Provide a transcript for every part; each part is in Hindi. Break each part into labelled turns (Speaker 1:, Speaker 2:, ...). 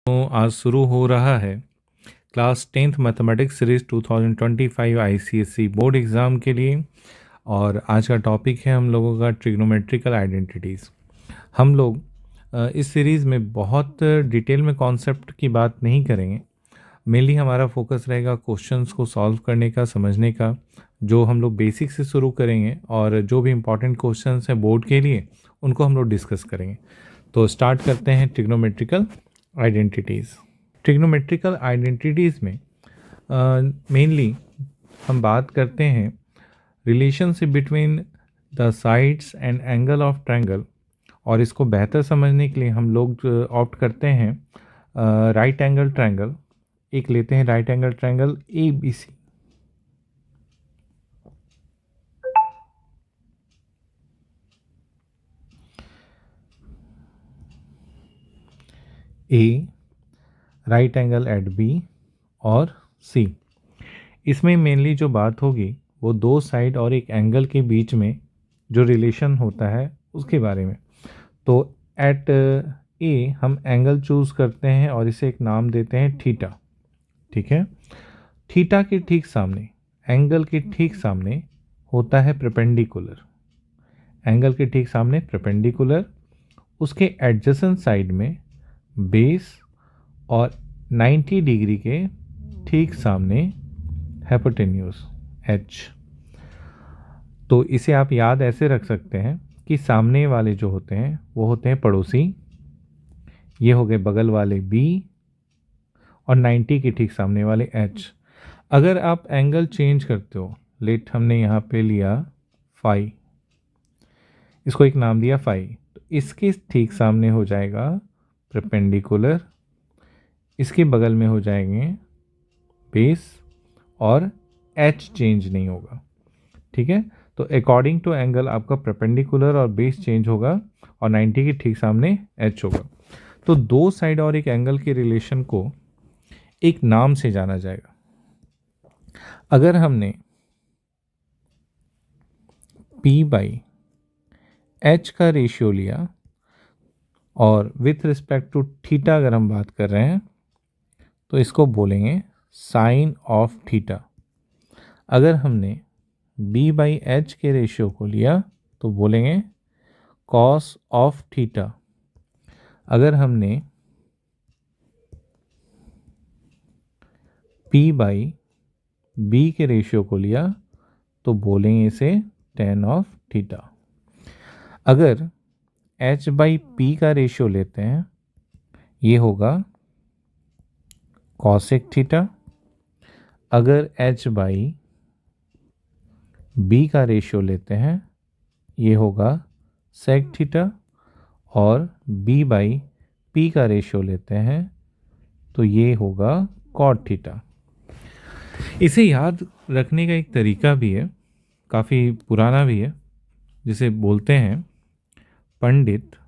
Speaker 1: तो आज शुरू हो रहा है class 10th mathematics series 2025 ICSE board exam के लिए। और आज का टॉपिक है हम लोगों का ट्रिग्नोमेट्रिकल आइडेंटिटीज़। हम लोग इस सीरीज़ में बहुत डिटेल में कॉन्सेप्ट की बात नहीं करेंगे। मेनली हमारा फोकस रहेगा क्वेश्चंस को सॉल्व करने का, समझने का, जो हम लोग बेसिक से शुरू करेंगे और जो भी इम्पोर्टेंट क्वेश्चंस हैं बोर्ड के लिए उनको हम लोग डिस्कस करेंगे। तो स्टार्ट करते हैं ट्रिग्नोमेट्रिकल आइडेंटिटीज़। ट्रिग्नोमेट्रिकल आइडेंटिटीज़ में मेनली हम बात करते हैं relationship between the sides and angle of triangle. और इसको बेहतर समझने के लिए हम लोग ऑप्ट करते हैं राइट एंगल ट्रायंगल। एक लेते हैं right angle triangle A B C. A right angle at B और सी। इसमें मेनली जो बात होगी वो दो साइड और एक एंगल के बीच में जो रिलेशन होता है उसके बारे में। तो एट ए हम एंगल चूज़ करते हैं और इसे एक नाम देते हैं थीटा। ठीक है। थीटा के ठीक सामने, एंगल के ठीक सामने होता है परपेंडिकुलर। एंगल के ठीक सामने परपेंडिकुलर, उसके एडजेसेंट साइड में बेस और 90 डिग्री के ठीक सामने हाइपोटेन्यूज एच। तो इसे आप याद ऐसे रख सकते हैं कि सामने वाले जो होते हैं वो होते हैं पड़ोसी, ये हो गए बगल वाले बी, और 90 के ठीक सामने वाले एच। अगर आप एंगल चेंज करते हो, लेट हमने यहाँ पे लिया फाई, इसको एक नाम दिया फाई, तो इसके ठीक सामने हो जाएगा परपेंडिकुलर, इसके बगल में हो जाएंगे बेस, और एच चेंज नहीं होगा। ठीक है। तो अकॉर्डिंग टू एंगल आपका परपेंडिकुलर और बेस चेंज होगा और 90 के ठीक सामने एच होगा। तो दो साइड और एक एंगल के रिलेशन को एक नाम से जाना जाएगा। अगर हमने P बाई एच का रेशियो लिया और विथ रिस्पेक्ट टू थीटा अगर हम बात कर रहे हैं तो इसको बोलेंगे साइन ऑफ थीटा। अगर हमने B बाई एच के रेशियो को लिया तो बोलेंगे कॉस ऑफ थीटा। अगर हमने P बाई B के रेशियो को लिया तो बोलेंगे इसे टेन ऑफ थीटा। अगर H बाई पी का रेशियो लेते हैं ये होगा कॉसेक थीटा। अगर H बाई बी का रेशियो लेते हैं ये होगा सेक थीटा। और B बाई पी का रेशियो लेते हैं तो ये होगा कॉट थीटा। इसे याद रखने का एक तरीका भी है, काफ़ी पुराना भी है, जिसे बोलते हैं पंडित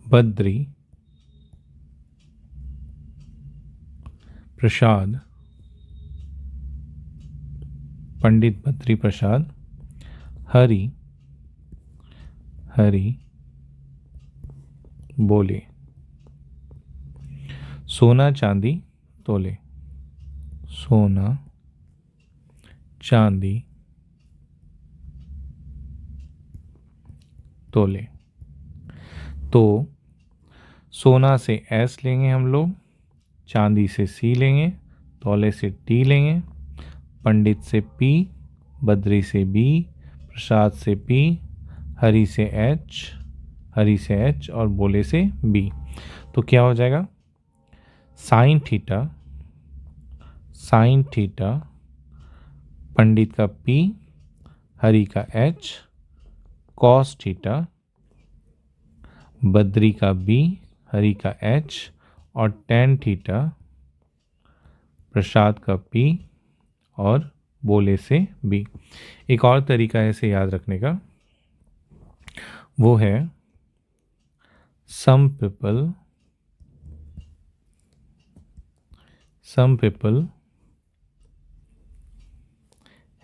Speaker 1: बद्री प्रसाद। पंडित बद्री प्रसाद हरि बोले, सोना चांदी तोले। सोना चांदी तोले। तो सोना से एस लेंगे हम लोग, चांदी से सी लेंगे, तोले से टी लेंगे, पंडित से पी, बद्री से बी, प्रसाद से पी, हरि से एच और बोले से बी। तो क्या हो जाएगा साइन थीटा पंडित का पी, हरि का एच, कॉस थीटा बद्री का बी, हरि का एच, और टेन थीटा प्रसाद का पी और बोले से बी। एक और तरीका है इसे याद रखने का, वो है some people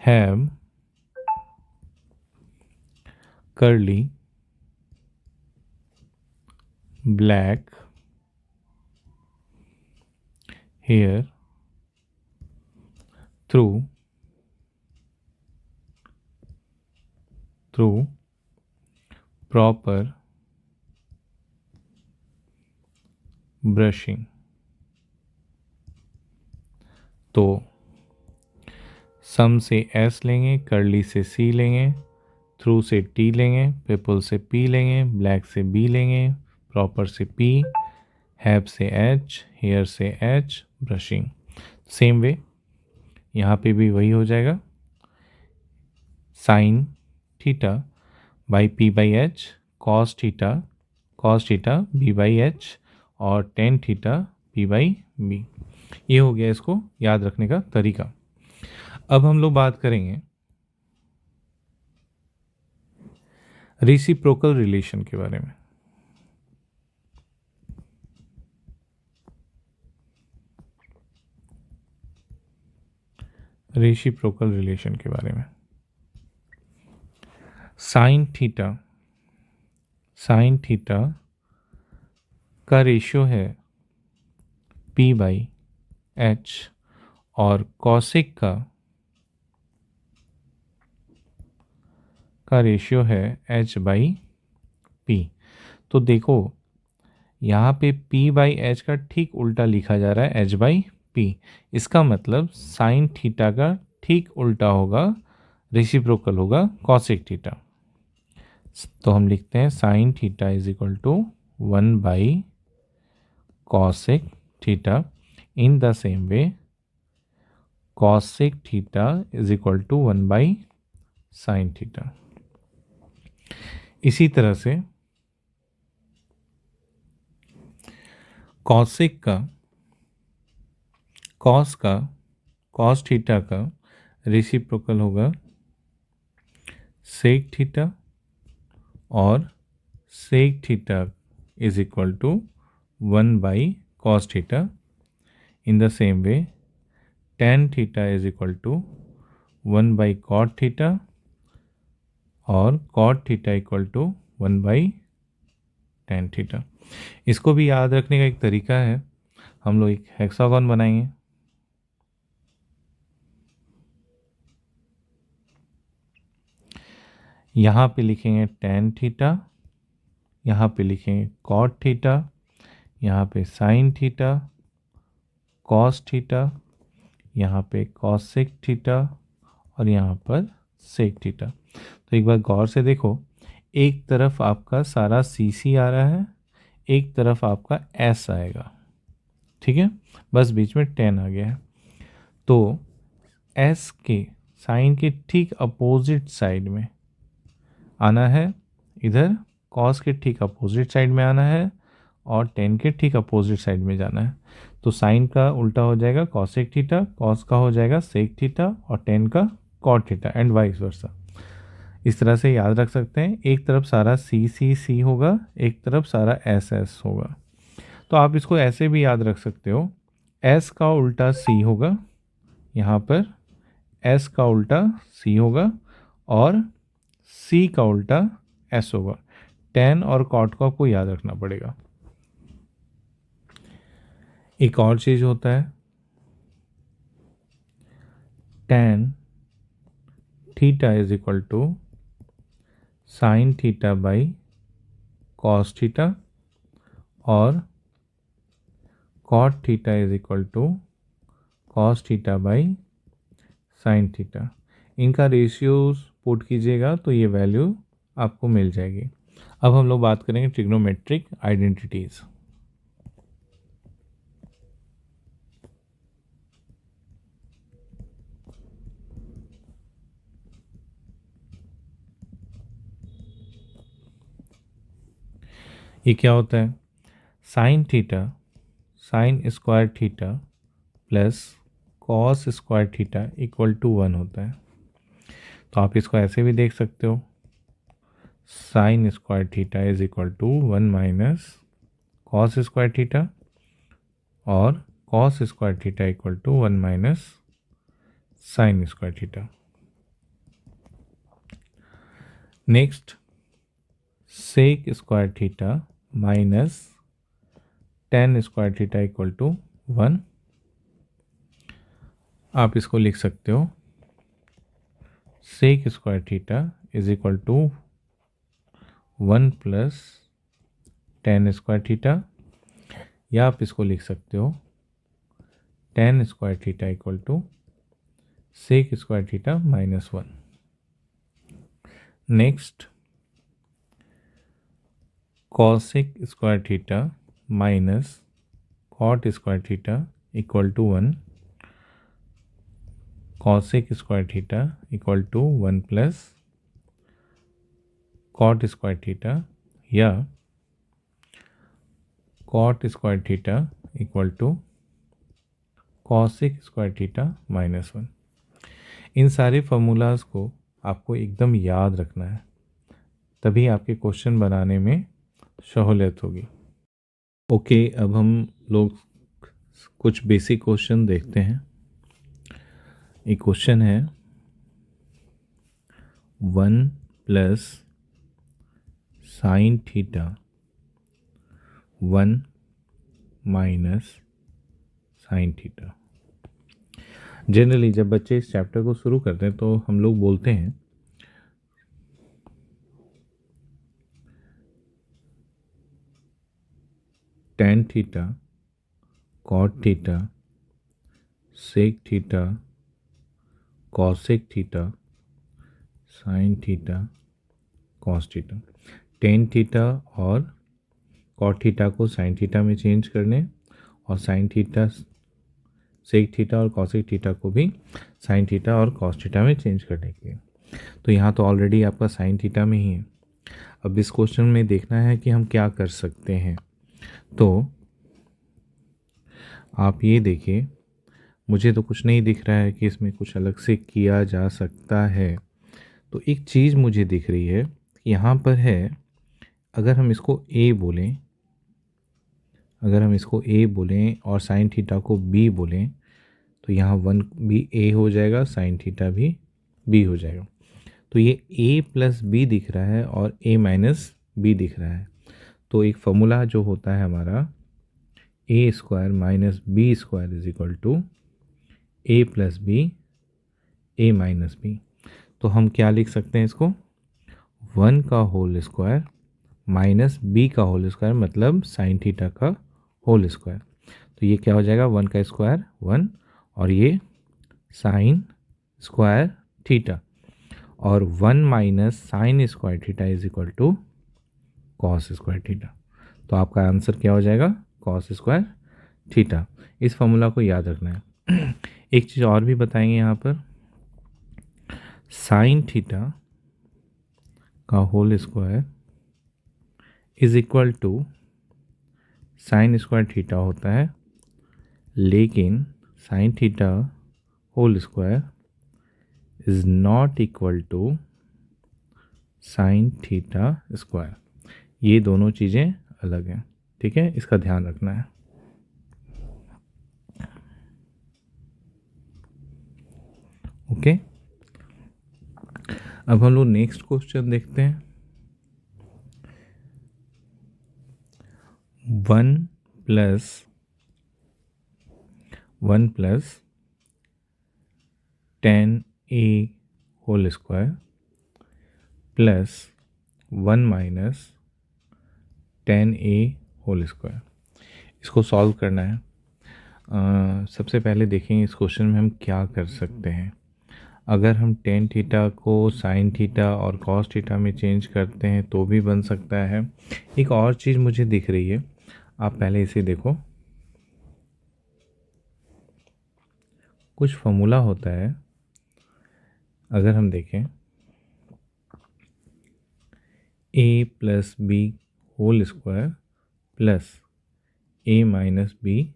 Speaker 1: have curly black hair through proper brushing। तो सम से एस लेंगे, कर्ली से सी लेंगे, थ्रू से टी लेंगे, पिपल से पी लेंगे, ब्लैक से बी लेंगे, प्रॉपर से पी, हैव से एच, हेयर से एच, ब्रशिंग। सेम वे यहाँ पे भी वही हो जाएगा, sign theta by P by H, cos theta B by H, और tan theta P by B. ये हो गया इसको याद रखने का तरीका। अब हम लोग बात करेंगे रेसिप्रोकल रिलेशन के बारे में। रेसिप्रोकल रिलेशन के बारे में साइन थीटा का रेशियो है p बाई एच, और कॉसिक का रेशियो है h बाई पी। तो देखो यहाँ पे p बाई एच का ठीक उल्टा लिखा जा रहा है h बाई पी। इसका मतलब साइन थीटा का ठीक उल्टा होगा, रेसिप्रोकल होगा कॉसिक थीटा। तो हम लिखते हैं sine theta is equal to 1 by cosec theta. In the same way cosec theta is equal to 1 by sign theta. इसी तरह से कॉसिक का कॉस थीटा का रेसिप्रोकल होगा सेक थीटा, और sec theta is equal to 1 by cos theta. In the same way tan theta is equal to 1 by cot theta, और cot theta equal to 1 by tan theta. इसको भी याद रखने का एक तरीका है, हम लोग एक हेक्सागोन बनाएंगे। यहाँ पे लिखेंगे टेन थीटा, यहाँ पे लिखेंगे कॉट थीटा, यहाँ पे साइन थीटा, कॉस थीटा, यहाँ पे कॉसेक थीटा, और यहाँ पर सेक थीटा। तो एक बार गौर से देखो, एक तरफ आपका सारा सी सी आ रहा है, एक तरफ आपका एस आएगा, ठीक है, बस बीच में 10 आ गया है। तो एस के साइन के ठीक अपोजिट साइड में आना है, इधर कॉस के ठीक अपोजिट साइड में आना है, और 10 के ठीक अपोजिट साइड में जाना है। तो साइन का उल्टा हो जाएगा कॉसेक थीटा, कॉस का हो जाएगा सेक थीटा, और 10 का cot theta, and vice versa. इस तरह से याद रख सकते हैं, एक तरफ सारा सी सी सी होगा, एक तरफ सारा एस एस होगा। तो आप इसको ऐसे भी याद रख सकते हो, एस का उल्टा सी होगा, यहाँ पर एस का उल्टा सी होगा, और सी का उल्टा एस होगा। टेन और कॉट को आपको याद रखना पड़ेगा। एक और चीज होता है, tan theta is equal to sign theta by cos theta, और cot theta is equal to cos theta by sign theta. इनका रेशियोज पुट कीजिएगा तो ये वैल्यू आपको मिल जाएगी। अब हम लोग बात करेंगे ट्रिग्नोमेट्रिक आइडेंटिटीज। ये क्या होता है, sine theta, sign square theta plus cos square theta equal to 1 होता है। तो आप इसको ऐसे भी देख सकते हो, sine square theta is equal to 1 minus cos square theta, और cos square theta equal to 1 minus sine square theta. Next sec square theta minus tan square theta equal to 1। आप इसको लिख सकते हो sec square theta is equal to 1 plus tan square theta, या आप इसको लिख सकते हो tan square theta equal to sec square theta minus 1। Next cosec square theta minus cot square theta equal to 1। Cosec square theta equal to 1 plus cot square theta, या cot square theta equal to cosec square theta minus 1। इन सारे फार्मूलाज को आपको एकदम याद रखना है, तभी आपके क्वेश्चन बनाने में सहूलियत होगी। ओके, अब हम लोग कुछ बेसिक क्वेश्चन देखते हैं। एक क्वेश्चन है 1 plus sign theta 1 minus sine theta. Generally जब बच्चे इस चैप्टर को शुरू करते हैं तो हम लोग बोलते हैं tan theta cot theta sec theta cosec theta sine theta cos theta. tan theta और कॉट थीटा को साइन थीटा में चेंज करने, और साइन थीटा सेक थीटा और कॉसेक थीटा को भी साइन थीटा और कॉस थीटा में चेंज करने के लिए। तो यहाँ तो ऑलरेडी आपका साइन थीटा में ही है। अब इस क्वेश्चन में देखना है कि हम क्या कर सकते हैं। तो आप ये देखिए, मुझे तो कुछ नहीं दिख रहा है कि इसमें कुछ अलग से किया जा सकता है। तो एक चीज़ मुझे दिख रही है, यहाँ पर है, अगर हम इसको a बोलें, अगर हम इसको a बोलें और साइन थीटा को b बोलें, तो यहाँ 1 भी a हो जाएगा, साइन थीटा भी b हो जाएगा। तो ये a प्लस बी दिख रहा है और a माइनस बी दिख रहा है। तो एक फॉर्मूला जो होता है हमारा a square minus B square is equal to a plus B a minus B. तो हम क्या लिख सकते हैं इसको, 1 का होल स्क्वायर माइनस बी का होल स्क्वायर, मतलब साइन थीटा का होल स्क्वायर। तो ये क्या हो जाएगा, 1 का स्क्वायर 1, और ये साइन स्क्वायर थीटा, और 1 minus sine square theta is equal to cos square theta. तो आपका आंसर क्या हो जाएगा, कॉस स्क्वायर थीटा। इस फॉर्मूला को याद रखना है। एक चीज़ और भी बताएंगे यहाँ पर, साइन थीटा का whole square is equal to sine square theta होता है, लेकिन sine theta whole square is not equal to sign theta square. ये दोनों चीज़ें अलग हैं, ठीक है, इसका ध्यान रखना है। ओके, अब हम लोग नेक्स्ट क्वेश्चन देखते हैं। 1 plus tan a whole square plus 1 minus tan a whole square. इसको सॉल्व करना है। सबसे पहले देखेंगे इस क्वेश्चन में हम क्या कर सकते हैं। अगर हम tan थीटा को साइन थीटा और कॉस थीटा में चेंज करते हैं तो भी बन सकता है। एक और चीज़ मुझे दिख रही है, आप पहले इसे देखो। कुछ फॉर्मूला होता है, अगर हम देखें a plus B whole square plus a minus B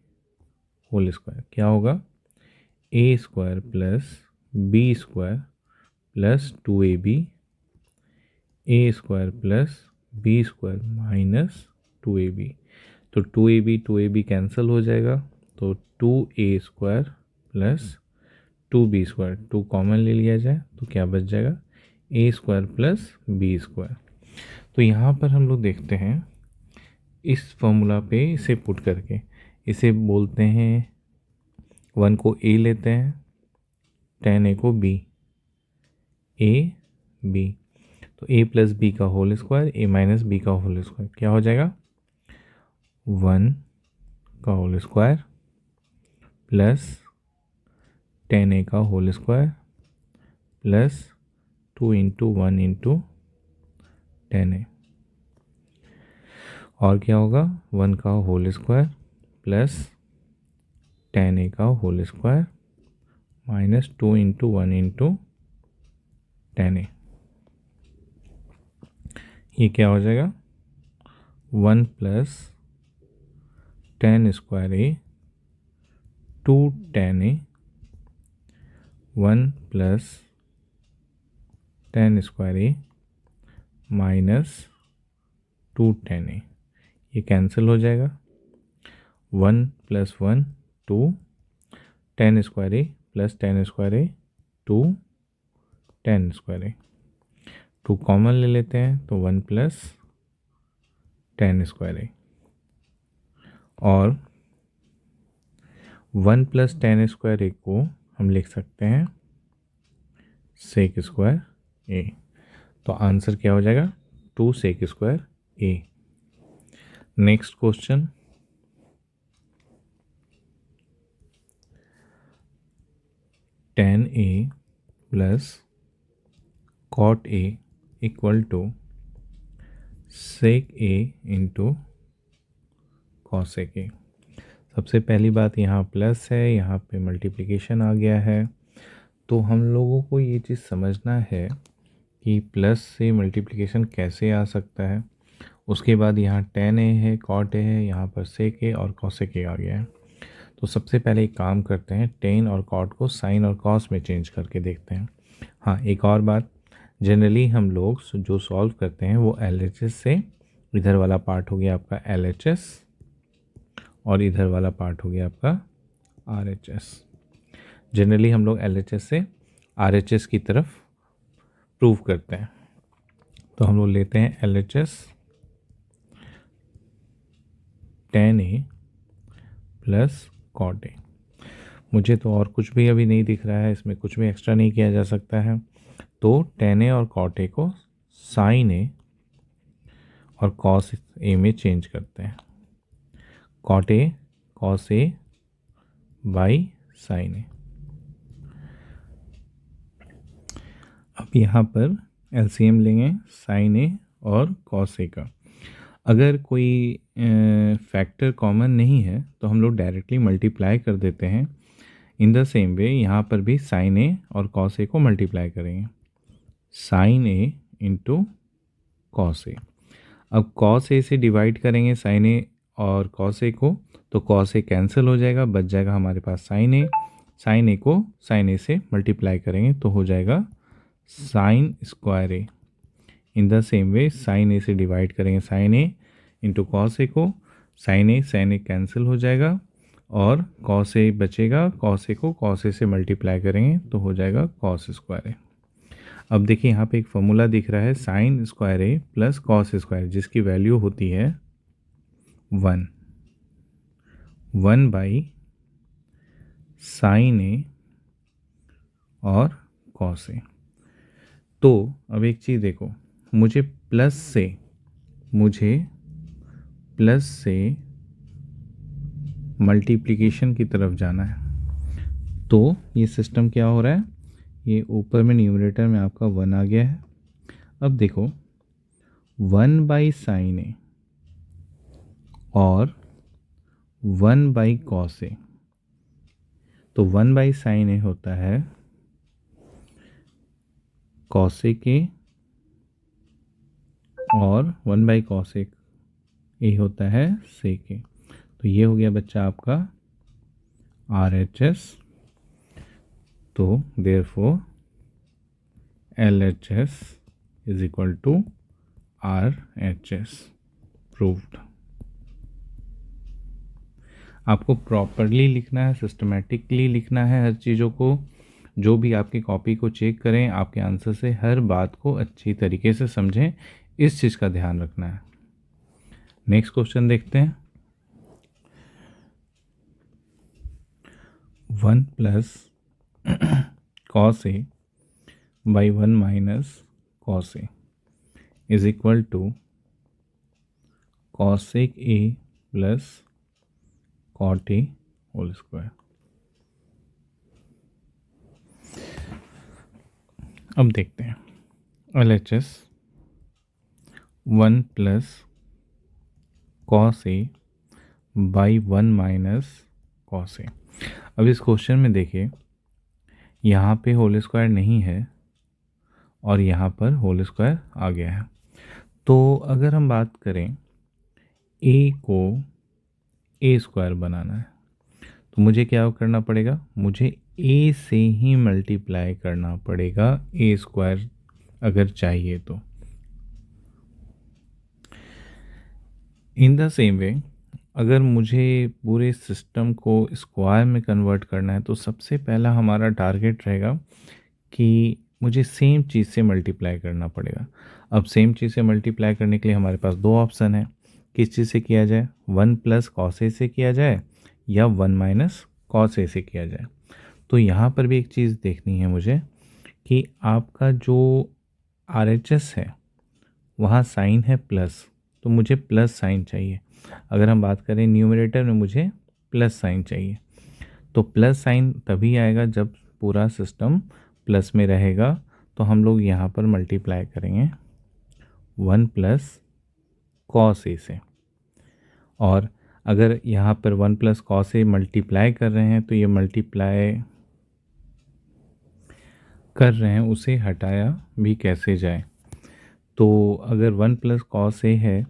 Speaker 1: whole square, क्या होगा, a square plus B square plus 2ab, a square plus B square minus 2ab। तो 2ab कैंसिल हो जाएगा, तो 2a square plus 2b square, 2 common ले लिया जाए तो क्या बच जाएगा, a square plus B square. तो यहाँ पर हम लोग देखते हैं इस फॉर्मूला पे इसे पुट करके इसे बोलते हैं, 1 को ए लेते हैं, tan a को b, a b, तो a प्लस बी का whole square, a minus B का होल स्क्वायर क्या हो जाएगा, 1 का whole square plus tan a का whole square plus 2 into 1 into tan a, और क्या होगा, 1 का whole square plus tan a का whole square minus 2 into 1 into tan a, ये क्या हो जाएगा, 1 plus tan square a 2 tan a, 1 plus tan square a minus 2 tan a, ये कैंसिल हो जाएगा, 1 plus 1 2 tan square a plus tan square a 2 tan square a, 2 common ले लेते हैं तो 1 प्लस tan स्क्वायर a, और 1 प्लस tan स्क्वायर a को हम लिख सकते हैं sec स्क्वायर a, तो आंसर क्या हो जाएगा, 2 sec square a। Next question, tan a plus cot a equal to sec a into cosec a। सबसे पहली बात, यहाँ प्लस है, यहाँ पे मल्टीप्लिकेशन आ गया है, तो हम लोगों को ये चीज़ समझना है कि प्लस से मल्टीप्लिकेशन कैसे आ सकता है। उसके बाद यहाँ tan a है, cot a है, यहाँ पर sec a और cosec a आ गया है। तो सबसे पहले एक काम करते हैं, tan और cot को sin और cos में चेंज करके देखते हैं। हाँ, एक और बात, जनरली हम लोग जो सॉल्व करते हैं वो LHS से, इधर वाला पार्ट हो गया आपका LHS और इधर वाला पार्ट हो गया आपका RHS। जनरली हम लोग LHS से RHS की तरफ प्रूव करते हैं, तो हम लोग लेते हैं LHS tan a plus cot a। मुझे तो और कुछ भी अभी नहीं दिख रहा है, इसमें कुछ भी एक्स्ट्रा नहीं किया जा सकता है, तो tan a और cot a को sin a और cos a में चेंज करते हैं, cot a cos a by sin a। अब यहाँ पर LCM लेंगे sin a और cos a का। अगर कोई फैक्टर कॉमन नहीं है तो हम लोग डायरेक्टली मल्टीप्लाई कर देते हैं। इन द सेम वे यहाँ पर भी sin a और cos a को मल्टीप्लाई करेंगे, sin a into cos a। अब cos a से डिवाइड करेंगे sin a और cos a को, तो cos a कैंसिल हो जाएगा, बच जाएगा हमारे पास sin a। sin a को sin a से मल्टीप्लाई करेंगे तो हो जाएगा sin square a। In the same way sin a से डिवाइड करेंगे sin a into cos a को, sin a कैंसिल हो जाएगा और cos a बचेगा, cos a को cos a से मल्टीप्लाई करेंगे तो हो जाएगा cos स्क्वायर a। अब देखिए यहाँ पे एक फॉर्मूला दिख रहा है sin square a plus cos square, जिसकी वैल्यू होती है 1 बाई sin a और cos a। तो अब एक चीज़ देखो, मुझे प्लस से मल्टीप्लिकेशन की तरफ जाना है, तो ये सिस्टम क्या हो रहा है, ये ऊपर में न्यूमरेटर में आपका 1 आ गया है। अब देखो 1 बाई साइन ए और 1 बाई कॉस ए, तो 1 बाई साइन ए होता है कॉस ए के और 1 बाई कॉस ए होता है सेक ए। तो ये हो गया बच्चा आपका RHS। तो therefore LHS is equal to RHS proved. आपको प्रॉपरली लिखना है, सिस्टमेटिकली लिखना है हर चीज़ों को। जो भी आपकी कॉपी को चेक करें, आपके आंसर से हर बात को अच्छी तरीके से समझें, इस चीज़ का ध्यान रखना है। नेक्स्ट क्वेश्चन देखते हैं। 1 plus cos A by 1 minus cos A is equal to cosec A plus cot A whole square. अब देखते हैं LHS 1 plus cos A by 1 minus cos A. अब इस क्वेश्चन में देखिए, यहाँ पे होल स्क्वायर नहीं है और यहाँ पर होल स्क्वायर आ गया है। तो अगर हम बात करें ए को ए स्क्वायर बनाना है तो मुझे क्या करना पड़ेगा, मुझे ए से ही मल्टीप्लाई करना पड़ेगा ए स्क्वायर अगर चाहिए तो। इन द सेम वे अगर मुझे पूरे सिस्टम को स्क्वायर में कन्वर्ट करना है तो सबसे पहला हमारा टारगेट रहेगा कि मुझे सेम चीज़ से मल्टीप्लाई करना पड़ेगा। अब सेम चीज़ से मल्टीप्लाई करने के लिए हमारे पास दो ऑप्शन है, किस चीज़ से किया जाए, 1 प्लस कॉस ए से किया जाए या 1 माइनस कॉस ए से किया जाए। तो यहाँ पर भी एक चीज़ देखनी है मुझे कि आपका जो RHS है वहाँ साइन है प्लस, तो मुझे प्लस साइन चाहिए। अगर हम बात करें न्यूमरेटर में मुझे प्लस साइन चाहिए, तो प्लस साइन तभी आएगा जब पूरा सिस्टम प्लस में रहेगा। तो हम लोग यहाँ पर मल्टीप्लाई करेंगे 1 प्लस कॉस ए से, और अगर यहाँ पर 1 प्लस कॉस ए मल्टीप्लाई कर रहे हैं तो ये मल्टीप्लाई कर रहे हैं उसे हटाया भी कैसे जाए। तो अगर 1 प्लस कॉस ए है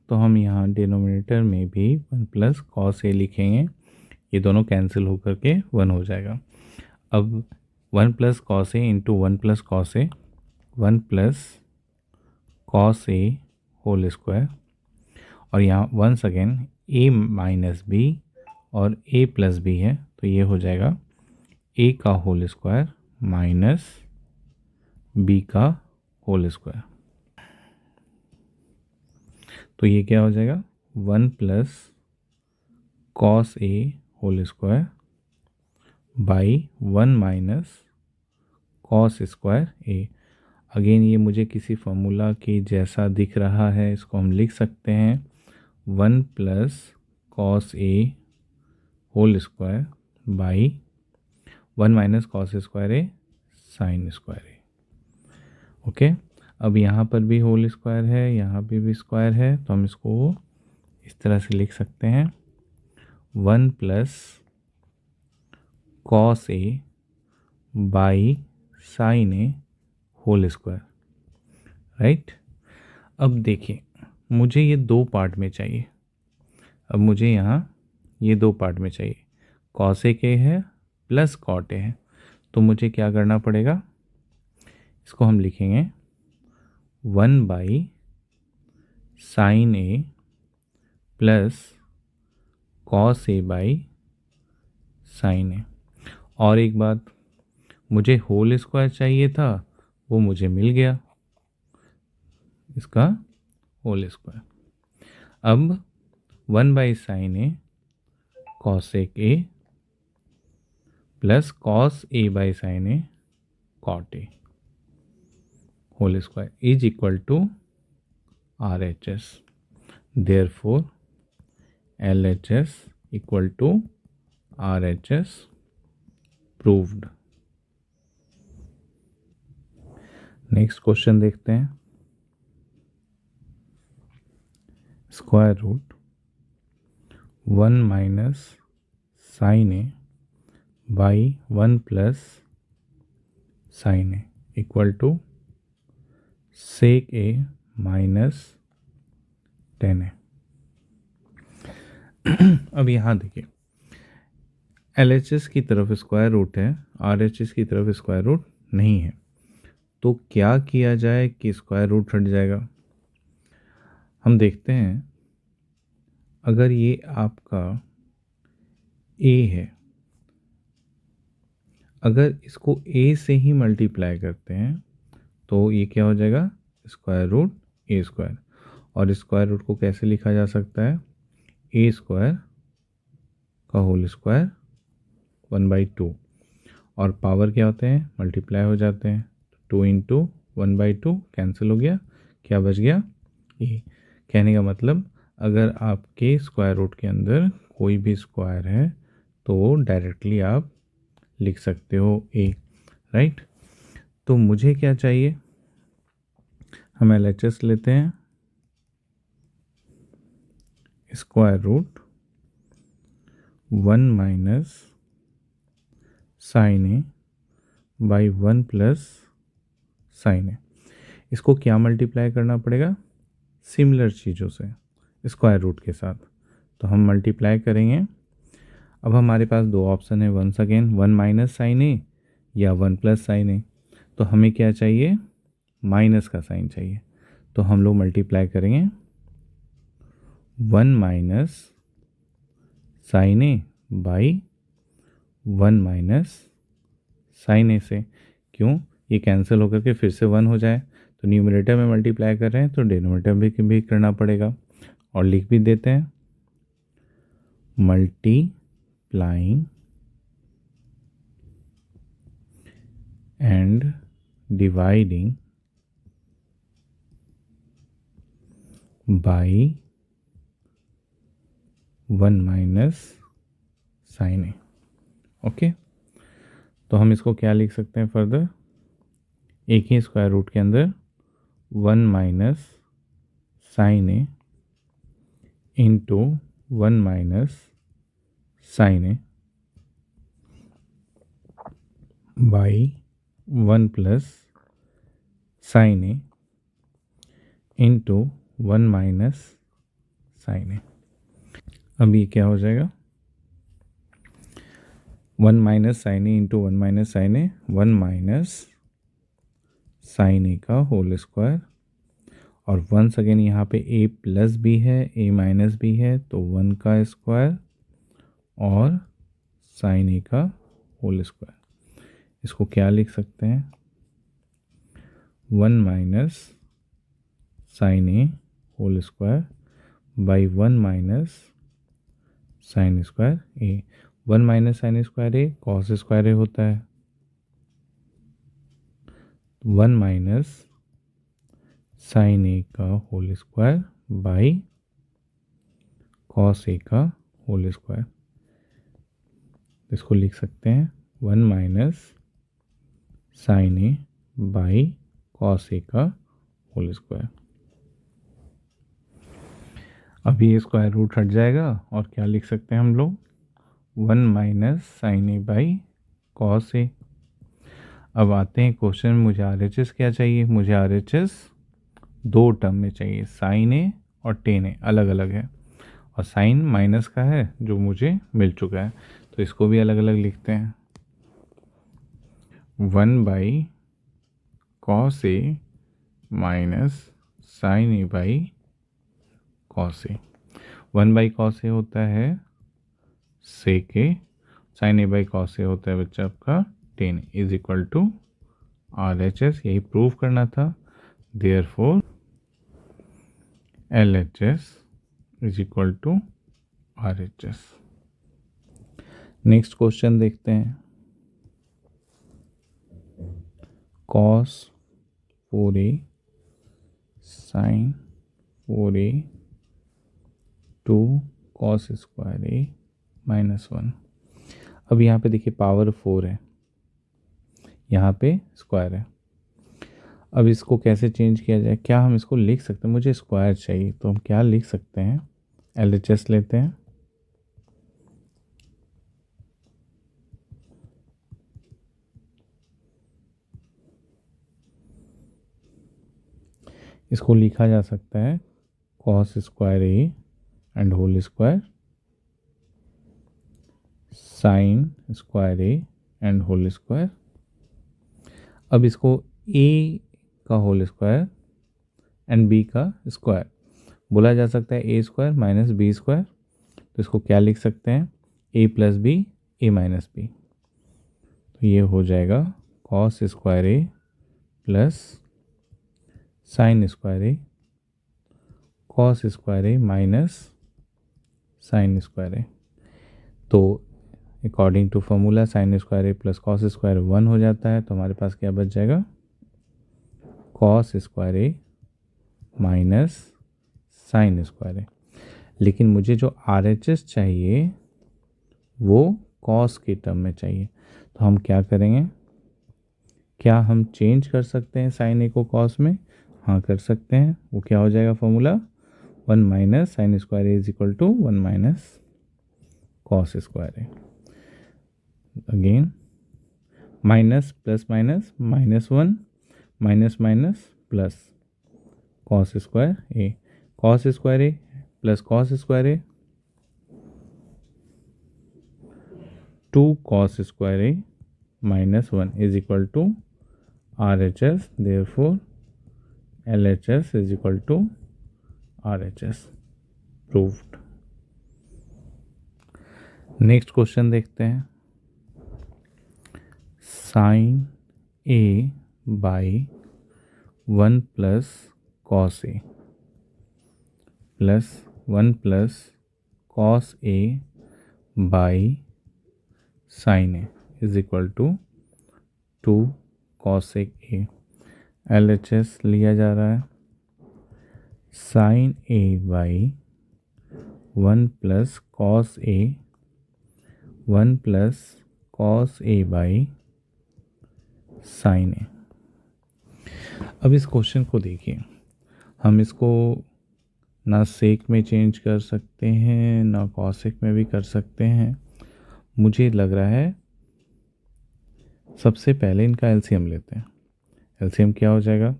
Speaker 1: तो हम यहाँ डिनोमिनेटर में भी 1 प्लस कॉस ए लिखेंगे, ये दोनों कैंसिल होकर के 1 हो जाएगा। अब 1 plus cos A into 1 plus cos A, 1 plus cos A whole square, और यहाँ वंस अगेन ए माइनस बी और ए प्लस बी है तो ये हो जाएगा ए का होल स्क्वायर माइनस बी का होल स्क्वायर। तो ये क्या हो जाएगा, 1 plus cos A whole square by 1 minus cos square A. Again ये मुझे किसी फॉर्मूला के जैसा दिख रहा है, इसको हम लिख सकते हैं 1 plus cos A whole square by 1 minus cos square A sine square A. Okay, अब यहाँ पर भी होल स्क्वायर है, यहाँ पे भी स्क्वायर है, तो हम इसको इस तरह से लिख सकते हैं 1 plus cos A by sine A whole square, right. अब देखिए मुझे ये दो पार्ट में चाहिए, अब मुझे यहाँ ये दो पार्ट में चाहिए, कॉस ए के है प्लस कॉट ए है, तो मुझे क्या करना पड़ेगा, इसको हम लिखेंगे 1 by sine A plus cos A by sine A. और एक बात, मुझे होल स्क्वायर चाहिए था, वो मुझे मिल गया, इसका होल स्क्वायर। अब 1 by sine A cosec A plus cos A by sine A cot A whole square is equal to RHS। Therefore LHS equal to RHS proved. Next question देखते हैं। Square root 1 minus sine A by 1 plus sine A equal to sec A minus 10 A. अब यहाँ देखिए LHS की तरफ स्क्वायर रूट है, RHS की तरफ स्क्वायर रूट नहीं है, तो क्या किया जाए कि स्क्वायर रूट हट जाएगा। हम देखते हैं, अगर ये आपका A है, अगर इसको A से ही मल्टीप्लाई करते हैं तो ये क्या हो जाएगा, स्क्वायर रूट A स्क्वायर, और स्क्वायर रूट को कैसे लिखा जा सकता है, ए स्क्वायर का होल स्क्वायर 1/2, और पावर क्या होते हैं, मल्टीप्लाई हो जाते हैं, 2 इंटू 1/2 कैंसिल हो गया, क्या बच गया, ए। कहने का मतलब अगर आपके स्क्वायर रूट के अंदर कोई भी स्क्वायर है तो डायरेक्टली आप लिख सकते हो ए, राइट। तो मुझे क्या चाहिए, हम LHS लेते हैं, square root 1 minus sine A by 1 plus sine A. इसको क्या मल्टीप्लाई करना पड़ेगा, सिमिलर चीज़ों से, स्क्वायर रूट के साथ। तो हम मल्टीप्लाई करेंगे। अब हमारे पास दो ऑप्शन है, वंस अगेन 1 माइनस साइन ए या 1 प्लस साइन ए। तो हमें क्या चाहिए, माइनस का साइन चाहिए। तो हम लोग मल्टीप्लाई करेंगे 1 minus sine A by 1 minus sine A से। क्यों, ये कैंसिल होकर के फिर से 1 हो जाए, तो न्यूमरेटर में मल्टीप्लाई कर रहे हैं तो डिनोमिनेटर भी करना पड़ेगा। और लिख भी देते हैं multiplying and dividing by 1 minus sine A. Okay, तो हम इसको क्या लिख सकते हैं फर्दर, एक ही स्क्वायर रूट के अंदर 1 minus sine A into 1 minus sine A by 1 plus sine A into 1 minus sine A. अब ये क्या हो जाएगा, 1 minus sine A into 1 minus sine A, 1 minus sine A का होल स्क्वायर, और वंस अगेन यहाँ पे ए प्लस भी है ए माइनस भी है, तो 1 का स्क्वायर और साइन ए का होल स्क्वायर। इसको क्या लिख सकते हैं, 1 minus sine A whole square by 1 minus sine square A. 1 minus sine square A cos square A होता है, 1 माइनस साइन ए का whole square by cos A का होल स्क्वायर। इसको लिख सकते हैं 1 minus sine A by cos A का होल स्क्वायर। अभी ये स्क्वायर रूट हट जाएगा और क्या लिख सकते हैं हम लोग, 1 minus sine A by cos A. अब आते हैं क्वेश्चन में, मुझे RHS क्या चाहिए, मुझे RHS दो टर्म में चाहिए, साइन ए और टेन ए अलग अलग है, और साइन माइनस का है जो मुझे मिल चुका है, तो इसको भी अलग अलग लिखते हैं, 1 by cos A minus sine A by cos A. 1 by cos A होता है sec A, sine A by cos A होता है बच्चा आपका tan, is equal to RHS। यही प्रूव करना था, therefore LHS is equal to RHS। Next question देखते हैं, cos 4a sine 4a two cos square ए माइनस 1। अब यहाँ पे देखिए पावर 4 है, यहाँ पे स्क्वायर है। अब इसको कैसे चेंज किया जाए, क्या हम इसको लिख सकते हैं, मुझे स्क्वायर चाहिए, तो हम क्या लिख सकते हैं, LHS लेते हैं, इसको लिखा जा सकता है cos square A and whole square sign square A and whole square. अब इसको ए का होल स्क्वायर एंड बी का स्क्वायर बोला जा सकता है, A square minus B square. तो इसको क्या लिख सकते हैं, A plus B A minus B. तो ये हो जाएगा cos square A plus sign square A cos square A minus sine square A. तो according to formula sin square A plus cos square 1 हो जाता है, तो हमारे पास क्या बच जाएगा, कॉस स्क्वायर ए माइनस साइन स्क्वायर ए। लेकिन मुझे जो RHS चाहिए वो कॉस के टर्म में चाहिए, तो हम क्या करेंगे, क्या हम चेंज कर सकते हैं साइन ए को कॉस में? हाँ कर सकते हैं। वो क्या हो जाएगा formula, 1 minus sine square A is equal to 1 minus cos square A. Again minus plus minus minus 1 minus minus plus cos square A, cos square A plus cos square A 2 cos square a minus 1 is equal to RHS, therefore LHS is equal to RHS, proved। Next question देखते हैं, sine A by 1 plus cos A plus 1 plus cos A by sine A is equal to 2 cosec A. LHS लिया जा रहा है, sine A by 1 plus cos A 1 plus cos A by sine A. अब इस क्वेश्चन को देखिए, हम इसको ना सेक में चेंज कर सकते हैं ना कॉसेक में भी कर सकते हैं। मुझे लग रहा है सबसे पहले इनका एलसीएम लेते हैं। एलसीएम क्या हो जाएगा,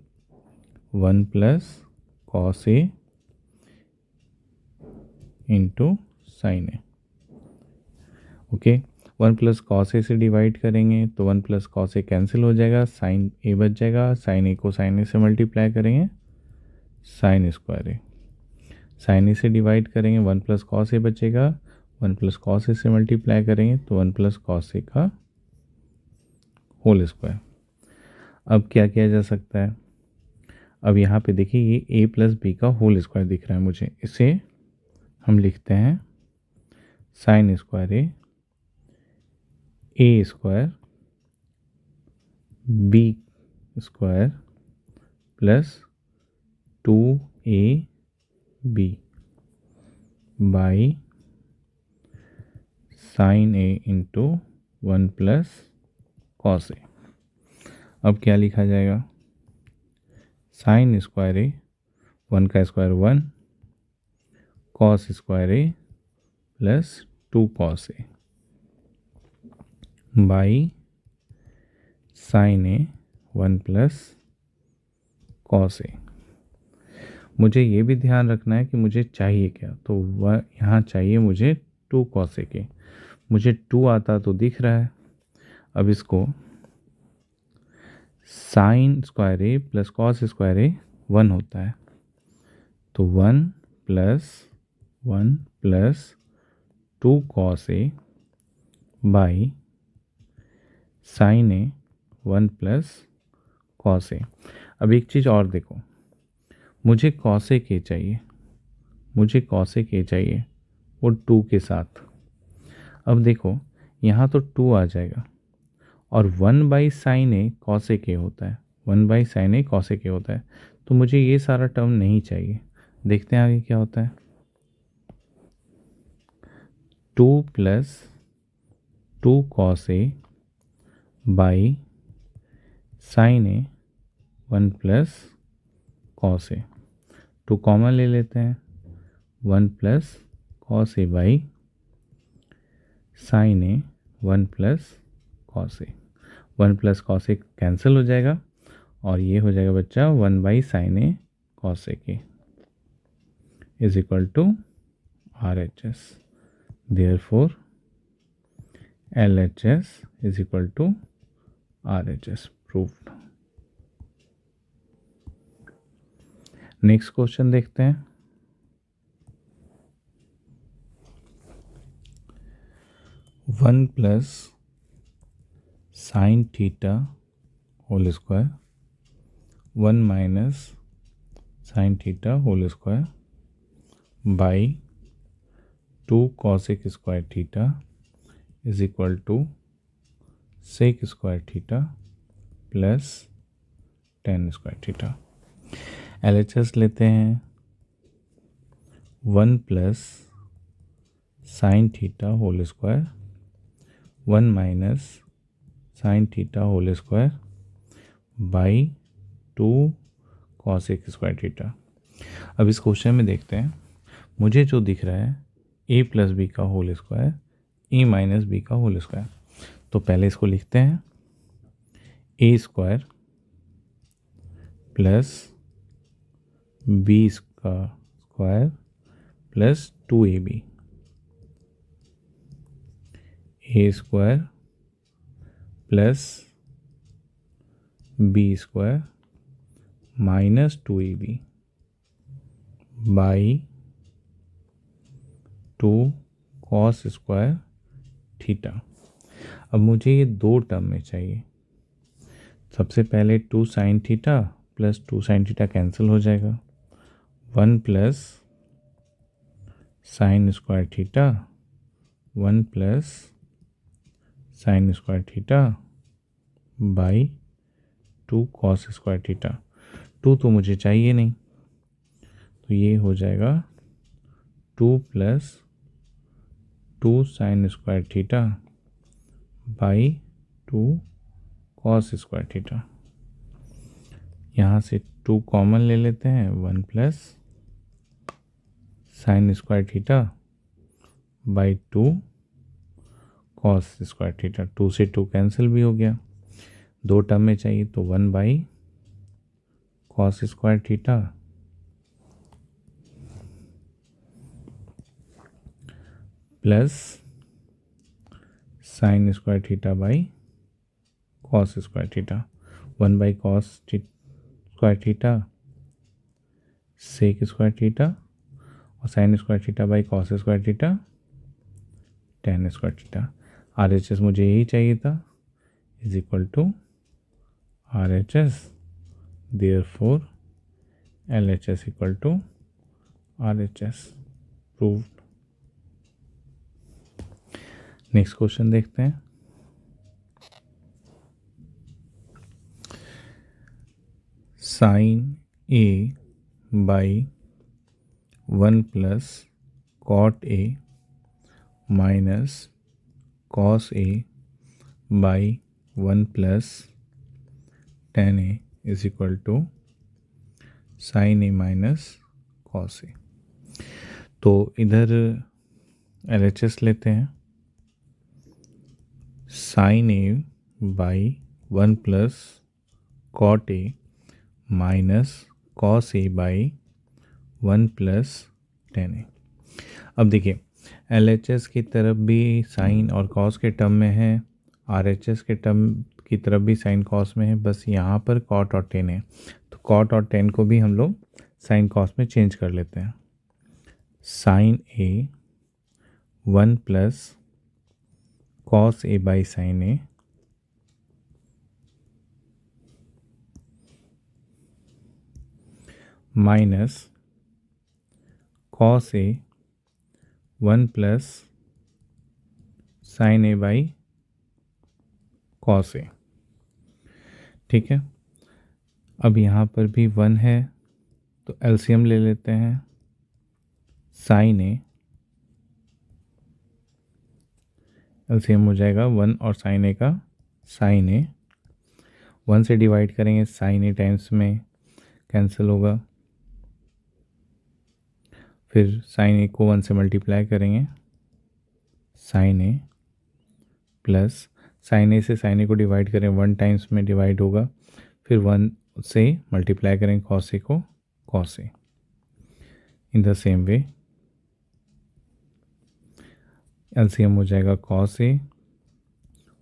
Speaker 1: 1 plus cos A into sine A. Okay, 1 plus cos ए से डिवाइड करेंगे तो 1 प्लस कॉस ए कैंसिल हो जाएगा, साइन ए बच जाएगा, साइन ए को साइन ए से मल्टीप्लाई करेंगे sign square A, sine A से डिवाइड करेंगे 1 प्लस कॉस ए बचेगा, 1 प्लस कॉस ए से मल्टीप्लाई करेंगे तो 1 प्लस कॉस ए का होल स्क्वायर। अब क्या किया जा सकता है, अब यहाँ पे देखिए ये a प्लस बी का होल स्क्वायर दिख रहा है मुझे, इसे हम लिखते हैं sine square A square B square plus 2ab by sine A into 1 plus cos A. अब क्या लिखा जाएगा, साइन स्क्वायर ए 1 का square 1 cos square A plus 2 cos A by sine A 1 plus cos A. मुझे ये भी ध्यान रखना है कि मुझे चाहिए क्या, तो वह यहाँ चाहिए मुझे 2 कॉस ए के, मुझे 2 आता तो दिख रहा है। अब इसको sine square A plus cos square A 1 होता है, तो 1 plus 2 cos A by sine A 1 plus cos A. अब एक चीज़ और देखो, मुझे कॉसेक ए चाहिए, मुझे कॉसेक ए चाहिए वो 2 के साथ। अब देखो यहाँ तो 2 आ जाएगा और 1 बाई साइन ए कॉसेक ए होता है, 1 बाई साइन ए कॉसेक ए होता है, तो मुझे ये सारा टर्म नहीं चाहिए। देखते हैं आगे क्या होता है, 2 plus 2 cos A by sine A 1 plus cos A, 2 common ले लेते हैं, 1 plus cos A by sine A 1 plus cos A, 1 plus cos A cancel हो जाएगा और ये हो जाएगा बच्चा 1 by sine A cos A के is equal to RHS, therefore LHS is equal to RHS, proved. Next question देखते हैं, 1 plus sign theta whole square 1 minus sign theta whole square by 2 cos एक square theta is equal to sec square theta plus tan square theta. LHS लेते हैं 1 plus sign theta whole square 1 minus sign theta whole square by 2 cos एक स्क्वायर थीटा। अब इस क्वेश्चन में देखते हैं, मुझे जो दिख रहा है a प्लस बी का whole square a minus B का होल स्क्वायर। तो पहले इसको लिखते हैं a स्क्वायर प्लस बी का square plus 2ab, a square plus B square minus 2ab by 2 cos square theta. अब मुझे ये दो टर्म में चाहिए। सबसे पहले 2 sign theta plus 2 sine theta cancel हो जाएगा, 1 plus sign square theta 1 plus sign square theta by 2 cos square theta. 2 तो मुझे चाहिए नहीं, तो ये हो जाएगा 2 plus 2 sign square theta by 2 cos square theta. यहाँ से 2 कॉमन ले लेते हैं, 1 plus sign square theta by 2 cos square theta. 2 से 2 कैंसिल भी हो गया, दो टर्म में चाहिए तो 1 by cos square theta plus sign square theta by cos square theta. 1 by cos square theta sec square theta और sine square theta by cos square theta tan square theta. RHS मुझे यही चाहिए था, is equal to RHS, therefore LHS equal to RHS proved. Next question देखते हैं। Sine A by 1 plus cot A minus cos A by 1 plus tan A is equal to sine A minus cos A। तो इधर LHS लेते हैं, sine A by 1 plus cot A minus cos A by 1 plus tan A। अब देखिए LHS की तरफ भी साइन और कॉस के टर्म में है, RHS के टर्म की तरफ भी साइन कॉस में है, बस यहाँ पर कॉट और टेन है। तो कॉट और टेन को भी हम लोग साइन कॉस में चेंज कर लेते हैं। Sine A 1 plus cos A by sine A minus cos A 1 plus sine A by cos A। ठीक है, अब यहाँ पर भी 1 है तो LCM ले लेते हैं। साइन A LCM हो जाएगा 1 और साइन A का साइन A, 1 से डिवाइड करेंगे साइन A टाइम्स में कैंसिल होगा, फिर साइन A को 1 से मल्टीप्लाई करेंगे sine A plus sine A से साइन A को डिवाइड करें 1 टाइम्स में डिवाइड होगा, फिर 1 से मल्टीप्लाई करें कॉस A को cos A। In the same way LCM हो जाएगा कॉस A,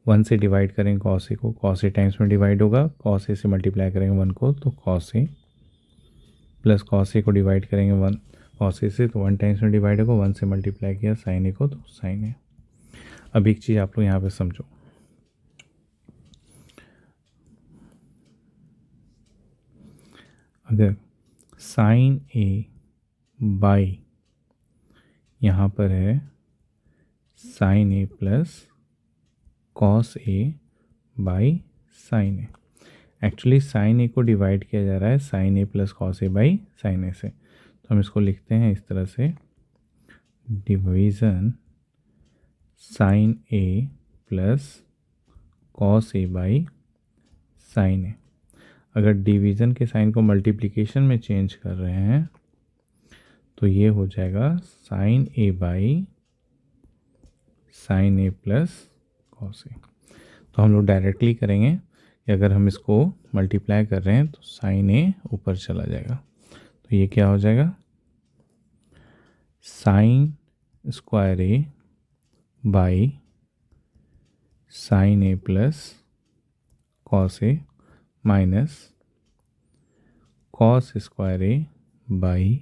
Speaker 1: 1 से डिवाइड करें कॉस A को, कॉस A टाइम्स में डिवाइड होगा, कॉस A से मल्टीप्लाई करेंगे 1 को तो cos A plus cos A को डिवाइड करेंगे 1 कॉस A से तो 1 टाइम्स में डिवाइड होगा, 1 से मल्टीप्लाई किया साइन A को तो साइन A। अब एक चीज़ आप लोग यहाँ पे समझो, अगर साइन A बाई यहाँ पर है sine A plus cos A by sine A. Actually sine A को डिवाइड किया जा रहा है sine A plus cos A by sine A से, तो हम इसको लिखते हैं इस तरह से, division sine A plus cos A by sine A. अगर डिवीज़न के साइन को मल्टीप्लिकेशन में चेंज कर रहे हैं तो ये हो जाएगा sine A by sine A plus cos A. तो हम लोग डायरेक्टली करेंगे कि अगर हम इसको मल्टीप्लाई कर रहे हैं तो साइन ए ऊपर चला जाएगा, तो ये क्या हो जाएगा, sine square A by sine A plus cos A minus cos square A by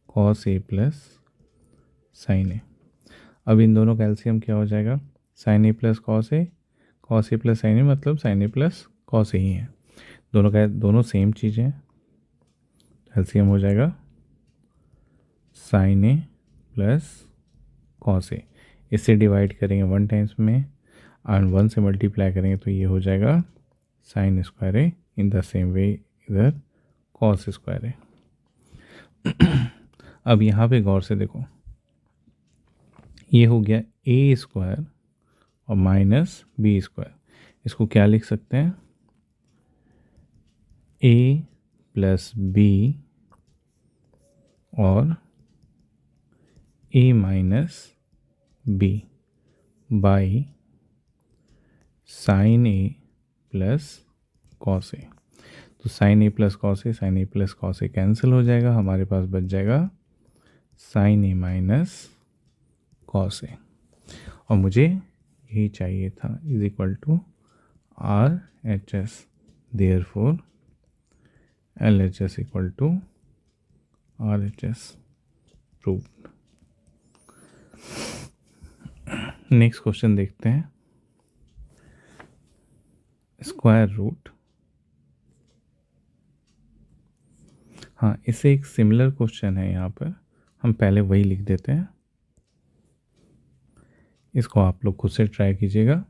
Speaker 1: cos A plus sine A. अब इन दोनों का एलसीएम क्या हो जाएगा, sine A plus cos A plus sine A, मतलब sine A plus cos A ही है, दोनों सेम चीज़ें हैं। एलसीएम हो जाएगा sine A plus cos A, इससे डिवाइड करेंगे 1 टाइम्स में और 1 से मल्टीप्लाई करेंगे तो ये हो जाएगा sine square A, in the same वे इधर कॉस स्क्वायर ए। अब यहाँ पे गौर से देखो, ये हो गया ए स्क्वायर और माइनस बी स्क्वायर, इसको क्या लिख सकते हैं, ए प्लस बी और A minus B by sine A plus cos A. तो sine A plus cos A cancel हो जाएगा, हमारे पास बच जाएगा sine A minus cos A, और मुझे यही चाहिए था, is equal to R H S, therefore L H S equal to R H S, proved. Next question देखते हैं, स्क्वायर रूट। हाँ, इससे एक सिमिलर क्वेश्चन है यहाँ पर, हम पहले वही लिख देते हैं, इसको आप लोग खुद से ट्राई कीजिएगा।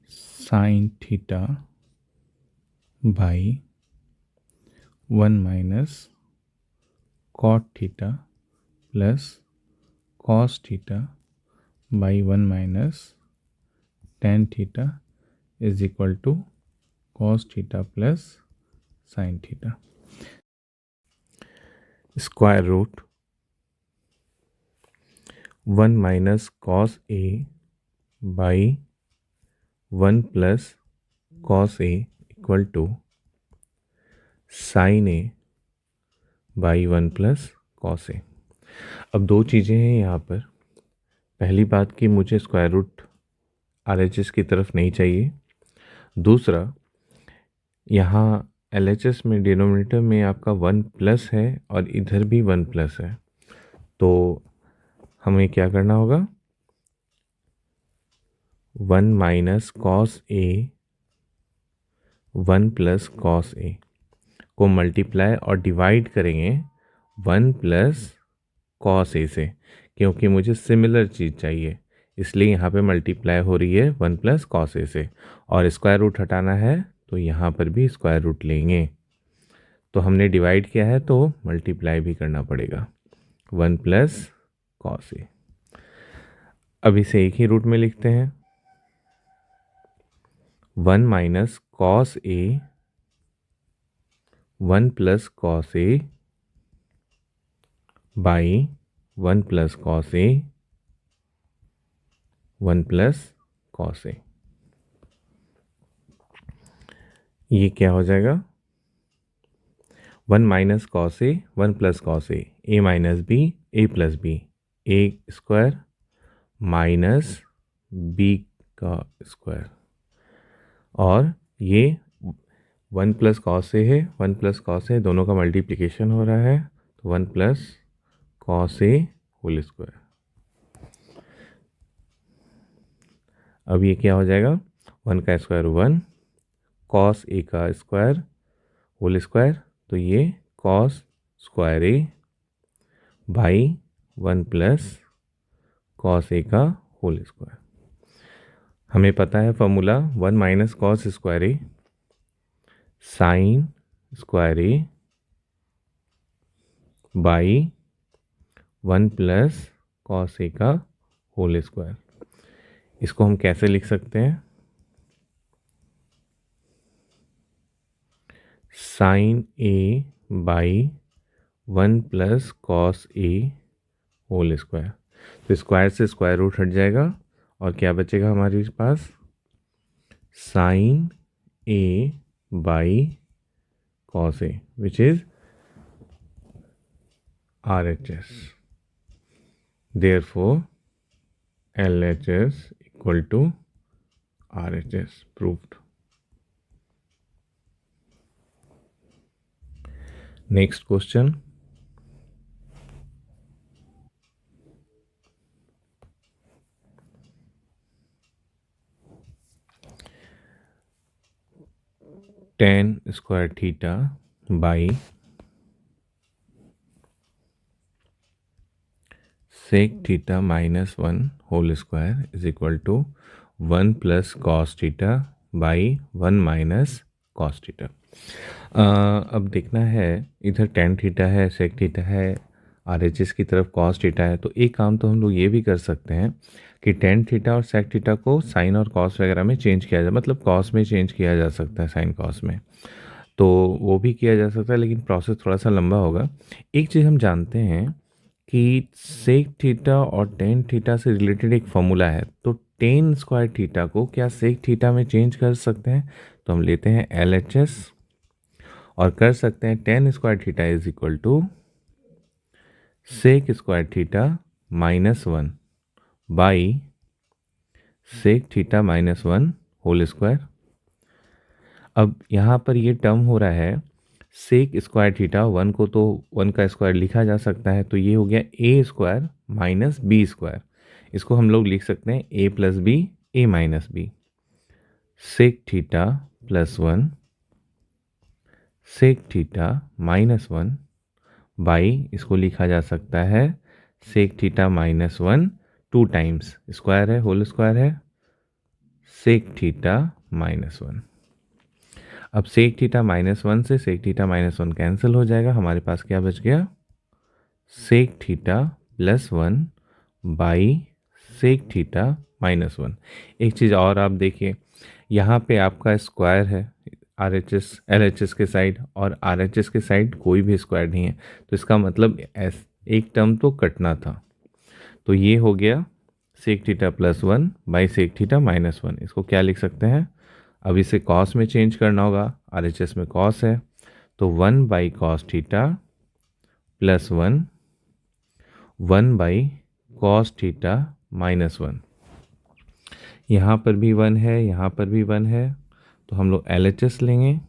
Speaker 1: Sine theta by 1 minus cot theta plus cos theta by 1 minus tan theta is equal to cos theta plus sign theta. Square root 1 minus cos A by 1 plus cos A equal to sine A by 1 plus cos A. अब दो चीज़ें हैं यहाँ पर, पहली बात कि मुझे स्क्वायर रूट RHS की तरफ नहीं चाहिए, दूसरा यहाँ LHS में डिनोमिनेटर में आपका 1 प्लस है और इधर भी 1 प्लस है, तो हमें क्या करना होगा, 1 minus cos A 1 plus cos A को मल्टीप्लाई और डिवाइड करेंगे 1 प्लस कॉस ए से, क्योंकि मुझे सिमिलर चीज़ चाहिए, इसलिए यहाँ पे मल्टीप्लाई हो रही है 1 प्लस कॉस ए से, और स्क्वायर रूट हटाना है तो यहाँ पर भी स्क्वायर रूट लेंगे, तो हमने डिवाइड किया है तो मल्टीप्लाई भी करना पड़ेगा 1 प्लस कॉस ए। अब इसे एक ही रूट में लिखते हैं, 1 minus cos A 1 plus cos A by 1 plus cos A 1 plus cos A. ये क्या हो जाएगा, 1 minus cos A 1 plus cos A minus B A plus B, A square minus B का स्क्वायर, और ये 1 प्लस कॉस ए है, 1 प्लस कॉस ए, दोनों का मल्टीप्लिकेशन हो रहा है तो 1 plus cos A whole square. अब ये क्या हो जाएगा, 1 का स्क्वायर 1, कॉस ए का स्क्वायर होल स्क्वायर, तो ये cos square A by 1 plus cos A का होल स्क्वायर। हमें पता है formula 1 minus cos square A sine square A by 1 plus cos A का होल स्क्वायर। इसको हम कैसे लिख सकते हैं? Sine A by 1 plus cos A whole square. तो स्क्वायर से स्क्वायर रूट हट जाएगा और क्या बचेगा हमारे पास? Sine A by cos A which is RHS. Therefore LHS equal to RHS proved. Next question. Tan square theta by sec theta minus 1 whole square is equal to 1 plus cos theta by 1 minus cos theta. अब देखना है, इधर tan थीटा है, sec थीटा है, RHS की तरफ cos थीटा है। तो एक काम तो हम लोग ये भी कर सकते हैं कि tan थीटा और sec थीटा को sin और cos वगैरह में चेंज किया जाए, मतलब cos में चेंज किया जा सकता है sin cos में, तो वो भी किया जा सकता है, लेकिन प्रोसेस थोड़ा सा लंबा होगा। एक चीज़ हम जानते हैं कि सेक थीटा और टेन थीटा से रिलेटेड एक फॉर्मूला है, तो टेन स्क्वायर थीटा को क्या सेक थीटा में चेंज कर सकते हैं? तो हम लेते हैं LHS और कर सकते हैं tan square theta is equal to sec square theta minus 1 by sec theta minus 1 whole square. अब यहाँ पर ये टर्म हो रहा है सेक स्क्वायर थीटा, 1 को तो 1 का स्क्वायर लिखा जा सकता है, तो ये हो गया A square minus B square. इसको हम लोग लिख सकते हैं A plus B, A minus B. Sec theta plus 1 sec theta minus 1 by, इसको लिखा जा सकता है sec theta minus 1 2 times square है, होल स्क्वायर है, सेक थीटा माइनस 1। अब सेक थीटा माइनस 1 से सेक थीटा माइनस 1 कैंसिल हो जाएगा, हमारे पास क्या बच गया? Sec theta plus 1 by sec theta minus 1। एक चीज़ और आप देखिए, यहाँ पे आपका स्क्वायर है RHS LHS के साइड, और RHS के साइड कोई भी स्क्वायर नहीं है, तो इसका मतलब एक टर्म तो कटना था। तो ये हो गया sec theta plus 1 by sec theta minus 1। इसको क्या लिख सकते हैं? अब इसे कॉस में चेंज करना होगा, RHS में कॉस है, तो 1 by cos theta plus 1 by cos theta minus 1। यहाँ पर भी 1 है, यहाँ पर भी 1 है, तो हम लोग LHS लेंगे।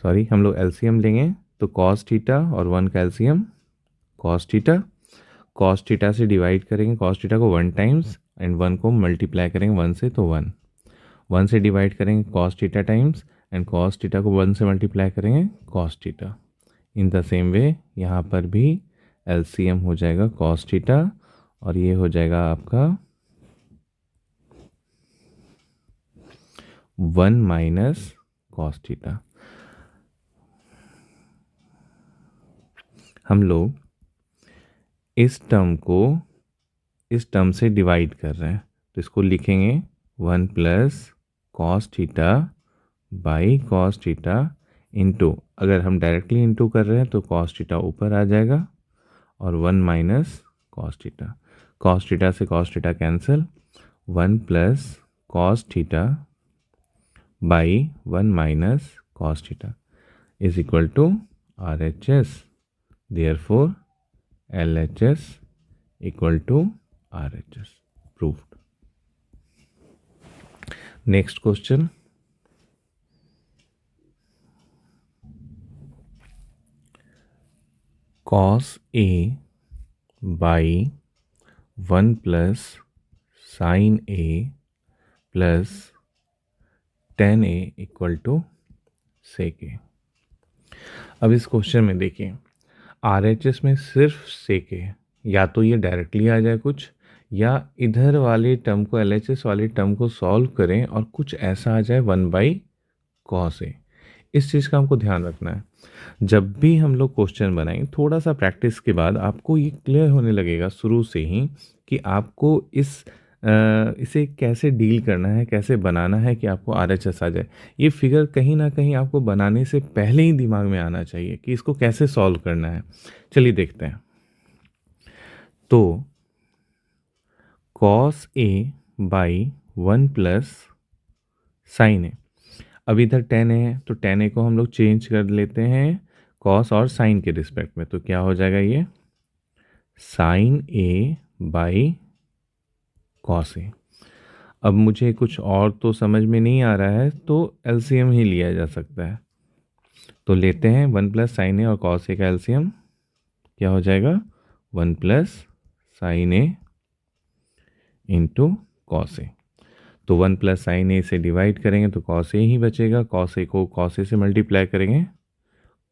Speaker 1: सॉरी, हम लोग LCM लेंगे, तो कॉस थीटा और 1 का LCM cos theta, cos theta से डिवाइड करेंगे कॉस थीटा को 1 टाइम्स एंड 1 को मल्टीप्लाई करेंगे 1 से, तो 1 से डिवाइड करेंगे cos theta times and cos theta को 1 से मल्टीप्लाई करेंगे cos theta. In the same way यहाँ पर भी LCM हो जाएगा कॉस थीटा और ये हो जाएगा आपका 1 माइनस कॉस थीटा। हम लोग इस टर्म से डिवाइड कर रहे हैं, तो इसको लिखेंगे 1 plus cos theta by cos theta into, अगर हम डायरेक्टली इंटू कर रहे हैं तो कॉस थीटा ऊपर आ जाएगा और 1 minus cos theta, cos theta से cos theta cancel, 1 plus cos theta by 1 minus cos theta is equal to RHS। Therefore LHS equal to RHS proved. Next question. Cos A by 1 plus sine A plus tan A equal to sec A. अब इस क्वेश्चन में देखिए RHS में सिर्फ सेक ए, या तो ये डायरेक्टली आ जाए कुछ, या इधर वाले टर्म को LHS वाले टर्म को सॉल्व करें और कुछ ऐसा आ जाए 1/cos ए। इस चीज़ का हमको ध्यान रखना है। जब भी हम लोग क्वेश्चन बनाएं, थोड़ा सा प्रैक्टिस के बाद आपको ये क्लियर होने लगेगा शुरू से ही कि आपको इसे कैसे डील करना है, कैसे बनाना है कि आपको RHS आ जाए। ये फिगर कहीं ना कहीं आपको बनाने से पहले ही दिमाग में आना चाहिए कि इसको कैसे सॉल्व करना है। चलिए देखते हैं। तो cos A by 1 plus sine A. अब इधर tan A है तो tan A को हम लोग चेंज कर लेते हैं cos और साइन के रिस्पेक्ट में, तो क्या हो जाएगा ये sign A by cos A. अब मुझे कुछ और तो समझ में नहीं आ रहा है, तो एलसीएम ही लिया जा सकता है। तो लेते हैं 1 प्लस साइन ए और कॉस ए का एलसीएम, क्या हो जाएगा 1 plus sine A into cos A. तो 1 प्लस साइन ए से डिवाइड करेंगे तो कॉस ए ही बचेगा, कॉस ए को कॉस ए से मल्टीप्लाई करेंगे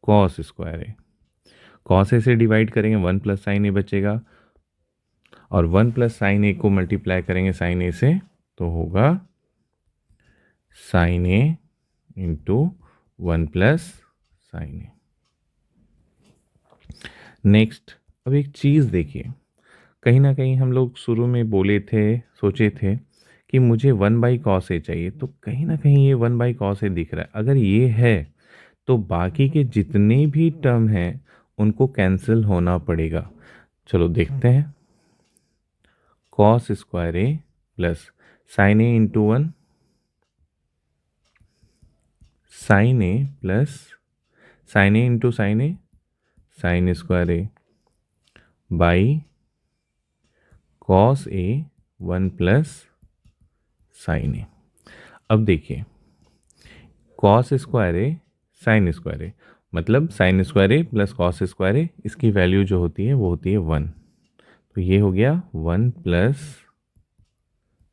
Speaker 1: कॉस स्क्वायर ए, कॉस ए से डिवाइड करेंगे 1 प्लस साइन ए बचेगा, और 1 प्लस साइन ए को मल्टीप्लाई करेंगे साइन ए से तो होगा sign A into 1 plus sine A. Next, अब एक चीज़ देखिए, कहीं ना कहीं हम लोग शुरू में बोले थे, सोचे थे कि मुझे 1/cos ए चाहिए, तो कहीं ना कहीं ये 1/cos ए दिख रहा है। अगर ये है तो बाकी के जितने भी टर्म हैं उनको कैंसिल होना पड़ेगा। चलो देखते हैं। cos square A plus sine A into 1, sine A plus sine A into sine A, sine square A by cos A 1 plus sine A. अब देखिए cos square A sine square A, मतलब sine square A plus cos square A, इसकी वैल्यू जो होती है वो होती है 1। तो ये हो गया 1 plus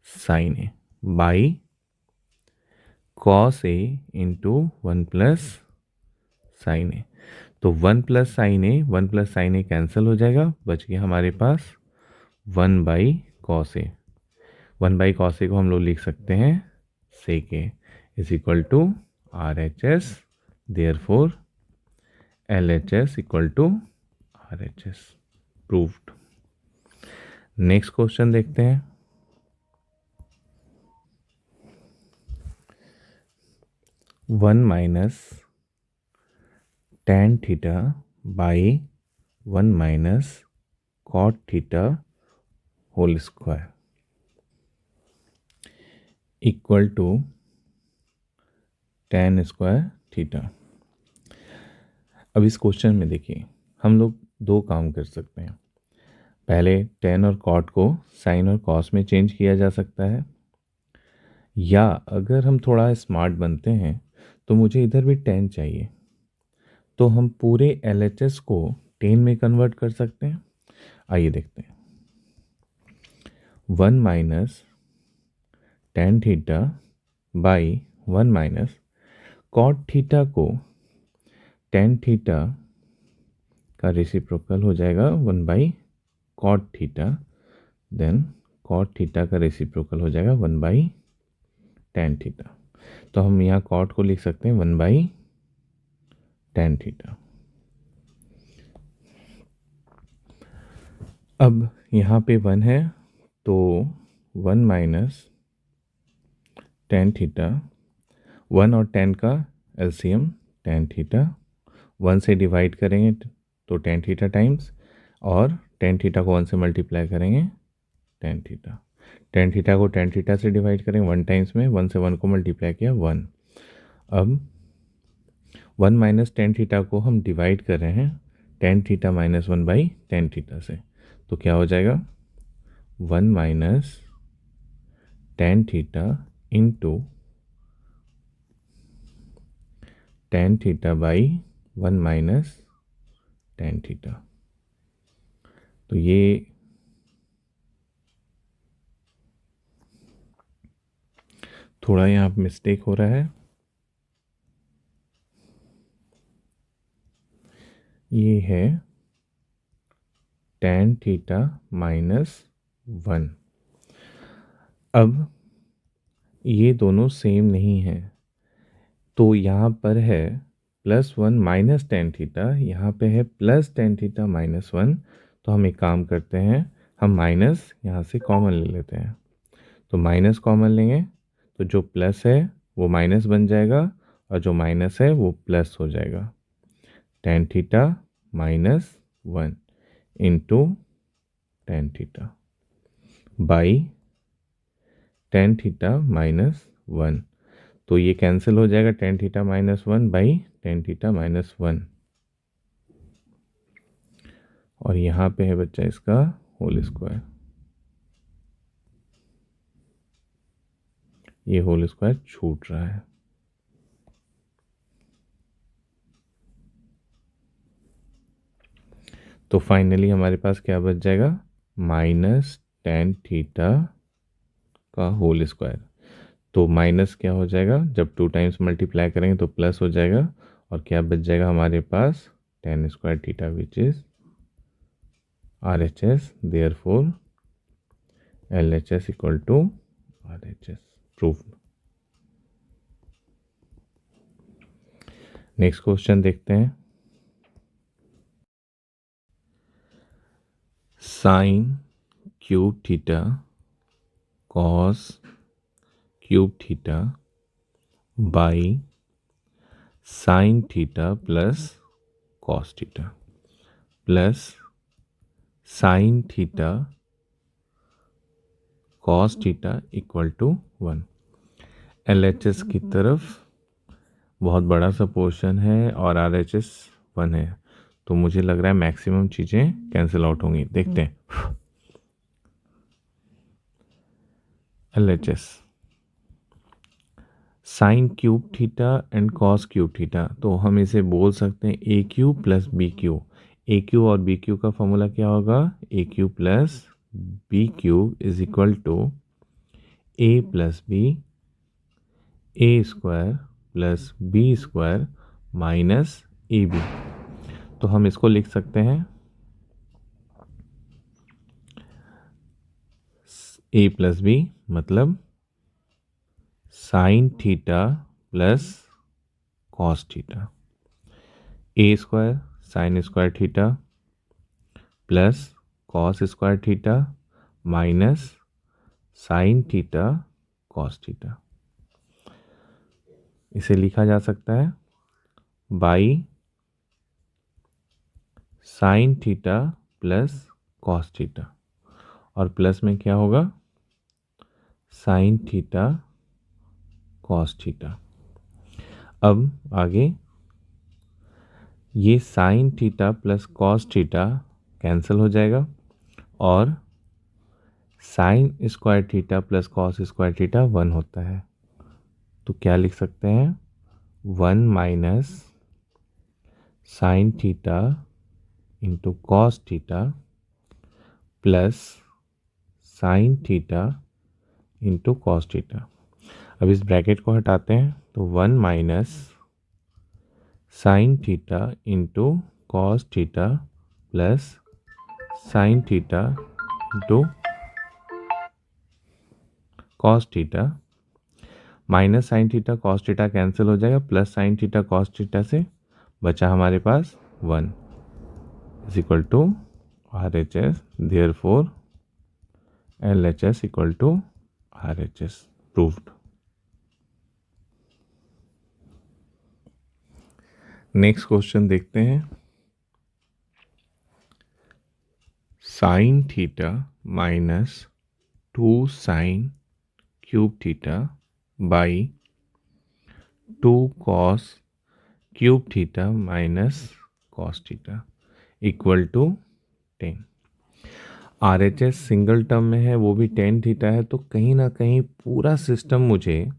Speaker 1: sine A by cos A into 1 plus sine A. तो 1 plus sine A 1 plus sine A cancel हो जाएगा, बच गया हमारे पास 1/cos ए। 1/cos ए को हम लोग लिख सकते हैं sec A is equal to RHS, therefore LHS equal to RHS, proved. Next question देखते हैं। 1 minus tan theta by 1 minus cot theta whole square equal to tan square theta. अब इस क्वेश्चन में देखिए हम लोग दो काम कर सकते हैं। पहले tan और cot को sin और cos में चेंज किया जा सकता है, या अगर हम थोड़ा स्मार्ट बनते हैं तो मुझे इधर भी tan चाहिए, तो हम पूरे LHS को tan में कन्वर्ट कर सकते हैं। आइए देखते हैं। 1 minus tan theta by 1 minus cot theta को tan थीटा का रेसिप्रोकल हो जाएगा 1/cot theta, then cot theta का रेसिप्रोकल हो जाएगा 1/tan थीटा। तो हम यहाँ cot को लिख सकते हैं 1/tan थीटा। अब यहाँ पे 1 है तो 1 माइनस tan थीटा, 1 और tan का एलसीएम tan थीटा, 1 से डिवाइड करेंगे तो tan थीटा टाइम्स, और tan थीटा को 1 से मल्टीप्लाई करेंगे tan थीटा। tan थीटा को tan थीटा से डिवाइड करेंगे 1 टाइम्स में, 1 से 1 को मल्टीप्लाई किया 1। अब 1 माइनस tan थीटा को हम डिवाइड कर रहे हैं tan theta minus 1/tan theta से, तो क्या हो जाएगा 1 minus tan theta into tan theta by 1 minus tan theta. तो ये थोड़ा यहाँ पे मिस्टेक हो रहा है, ये है tan थीटा -1। अब ये दोनों सेम नहीं हैं, तो यहाँ पर है +1 - tan थीटा, यहाँ पे है +tan थीटा -1। तो हम एक काम करते हैं, हम माइनस यहाँ से कॉमन ले लेते हैं। तो माइनस कॉमन लेंगे तो जो प्लस है वो माइनस बन जाएगा और जो माइनस है वो प्लस हो जाएगा। tan theta -1 into tan theta by tan theta -1। तो ये कैंसिल हो जाएगा, tan theta -1 by tan theta -1। और यहाँ पे है बच्चा इसका होल स्क्वायर, ये होल स्क्वायर छूट रहा है। तो फाइनली हमारे पास क्या बच जाएगा, -tan थीटा का होल स्क्वायर। तो माइनस क्या हो जाएगा, जब 2 टाइम्स मल्टीप्लाई करेंगे तो प्लस हो जाएगा, और क्या बच जाएगा हमारे पास tan square theta which is RHS, therefore LHS equal to RHS, proved. Next question देखते हैं। Sine cube theta cos cube theta by sign theta plus cos theta plus sign theta cos theta equal to 1। LHS की तरफ बहुत बड़ा सा पोर्शन है और RHS 1 है, तो मुझे लग रहा है मैक्सिमम चीज़ें कैंसिल आउट होंगी। देखते हैं। LHS sine cube theta and cos cube theta, तो हम इसे बोल सकते हैं A cube plus B cube. A cube और बी क्यू का फॉर्मूला क्या होगा, A cube plus B cube is equal to A plus B, A square plus B square minus A B. तो हम इसको लिख सकते हैं ए प्लस बी मतलब sine theta plus cos theta, A square sign square theta plus cos square theta minus sign theta cos theta. इसे लिखा जा सकता है by sine theta plus cos theta, और प्लस में क्या होगा, साइन थीटा कॉस थीटा। अब आगे ये sign theta plus cos theta cancel हो जाएगा, और sine square theta plus cos square theta 1 होता है। तो क्या लिख सकते हैं, 1 minus sign theta into cos theta plus sign theta into cos theta. अब इस ब्रैकेट को हटाते हैं तो 1 minus sign theta into cos theta plus sign theta into cos theta minus sign theta cos theta cancel हो जाएगा, plus sign theta cos theta से बचा हमारे पास 1 is equal to RHS, therefore LHS equal to RHS, proved. Next question देखते हैं। Sine theta minus 2 sine cube theta by 2 cos cube theta minus cos theta equal to 10। RHS single term में है, वो भी tan थीटा है, तो कहीं ना कहीं पूरा सिस्टम मुझे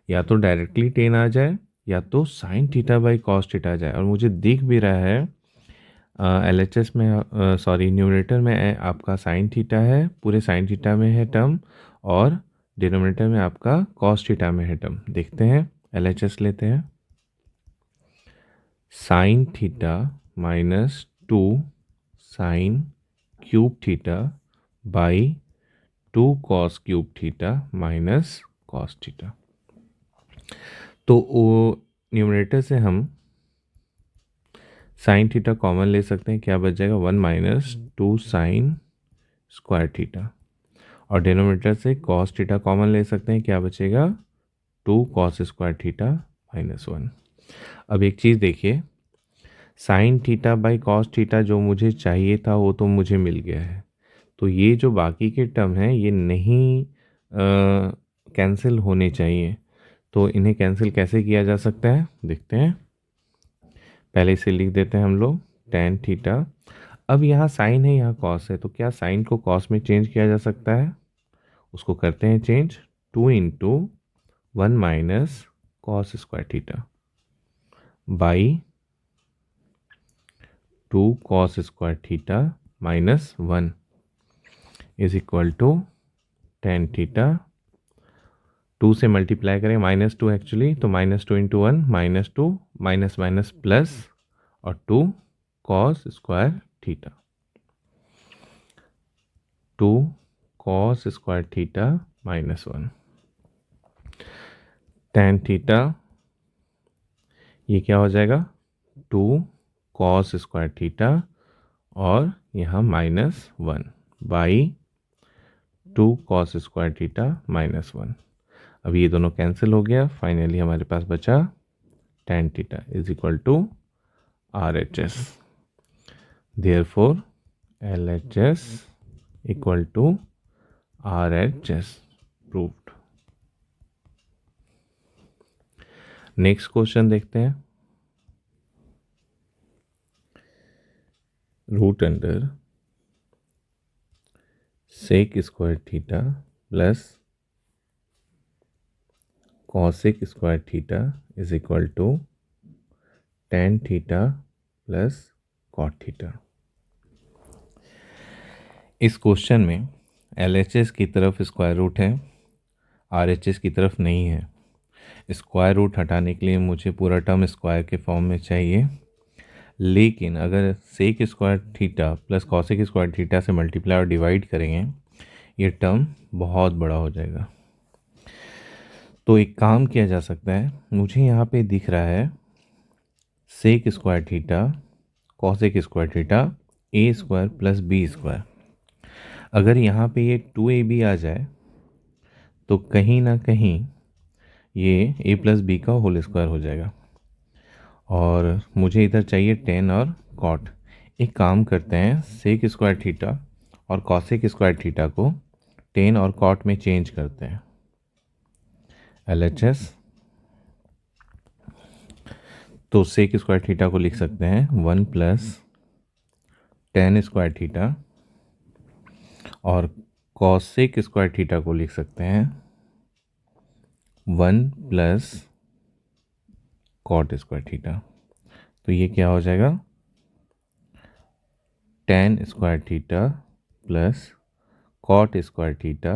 Speaker 1: या तो डायरेक्टली 10 आ जाए या तो sine theta by cos theta आ जाए। और मुझे दिख भी रहा है LHS में, सॉरी न्यूमरेटर में आपका साइन थीटा है, पूरे साइन थीटा में है टर्म, और डिनोमिनेटर में आपका कॉस थीटा में है टर्म, देखते हैं LHS लेते हैं। Sine theta minus 2 sine cube theta by 2 cos cube theta minus cos theta. तो वो न्यूमरेटर से हम साइन थीटा कॉमन ले सकते हैं, क्या बच जाएगा 1 माइनस 2 साइन स्क्वायर थीटा, और डिनोमिनेटर से कॉस थीटा कॉमन ले सकते हैं, क्या बचेगा 2 कॉस स्क्वायर थीटा माइनस 1। अब एक चीज़ देखिए, sign theta by cos theta जो मुझे चाहिए था वो तो मुझे मिल गया है, तो ये जो बाकी के टर्म हैं ये नहीं कैंसिल होने चाहिए। तो इन्हें कैंसिल कैसे किया जा सकता है देखते हैं। पहले इसे लिख देते हैं हम लोग टेन थीटा। अब यहाँ साइन है, यहाँ कॉस है, तो क्या साइन को कॉस में चेंज किया जा सकता है? उसको करते हैं change, 2 into 1 minus cos square theta by 2 cos square theta minus 1 is equal to tan theta. 2 से मल्टीप्लाई करें -2 एक्चुअली, तो -2 इंटू 1 -2 माइनस माइनस प्लस और 2 cos square theta, 2 cos square theta minus 1 tan theta. ये क्या हो जाएगा 2 कॉस स्क्वायर थीटा और यहाँ -1 बाई 2 कॉस स्क्वायर थीटा -1। अब ये दोनों कैंसिल हो गया, फाइनली हमारे पास बचा tan theta is equal to RHS। Therefore LHS equal to RHS proved. Next question देखते हैं। Root under sec square theta plus cosec square theta is equal to tan theta plus cot theta. इस क्वेश्चन में LHS की तरफ स्क्वायर रूट है, RHS की तरफ नहीं है। स्क्वायर रूट हटाने के लिए मुझे पूरा टर्म स्क्वायर के फॉर्म में चाहिए, लेकिन अगर sec square theta plus cosec square theta से मल्टीप्लाई और डिवाइड करेंगे ये टर्म बहुत बड़ा हो जाएगा। तो एक काम किया जा सकता है, मुझे यहाँ पे दिख रहा है sec square theta cosec square theta A square plus B square. अगर यहाँ पे ये 2AB आ जाए तो कहीं ना कहीं ये a प्लस बी का होल स्क्वायर हो जाएगा, और मुझे इधर चाहिए टेन और कॉट। एक काम करते हैं, सेक स्क्वायर थीटा और कॉसेक स्क्वायर थीटा को टेन और कॉट में चेंज करते हैं। LHS, तो सेक स्क्वायर थीटा को लिख सकते हैं 1 प्लस टेन स्क्वायर थीटा, और कॉसेक स्क्वायर थीटा को लिख सकते हैं 1 प्लस कॉट स्क्वायर थीटा। तो ये क्या हो जाएगा tan square theta plus cot square theta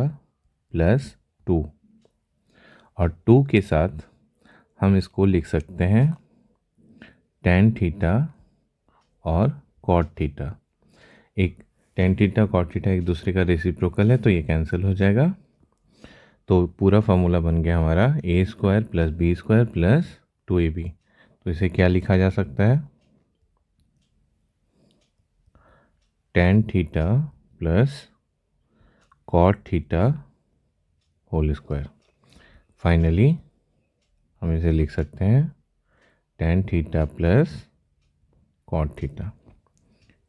Speaker 1: plus 2, और 2 के साथ हम इसको लिख सकते हैं टेन थीटा और कॉट थीटा। एक टेन थीटा कॉट थीटा एक दूसरे का रेसिप्रोकल है, तो ये कैंसिल हो जाएगा। तो पूरा फार्मूला बन गया हमारा a square plus B square plus 2AB। तो इसे क्या लिखा जा सकता है tan theta plus cot theta whole square. Finally हम इसे लिख सकते हैं tan theta plus cot theta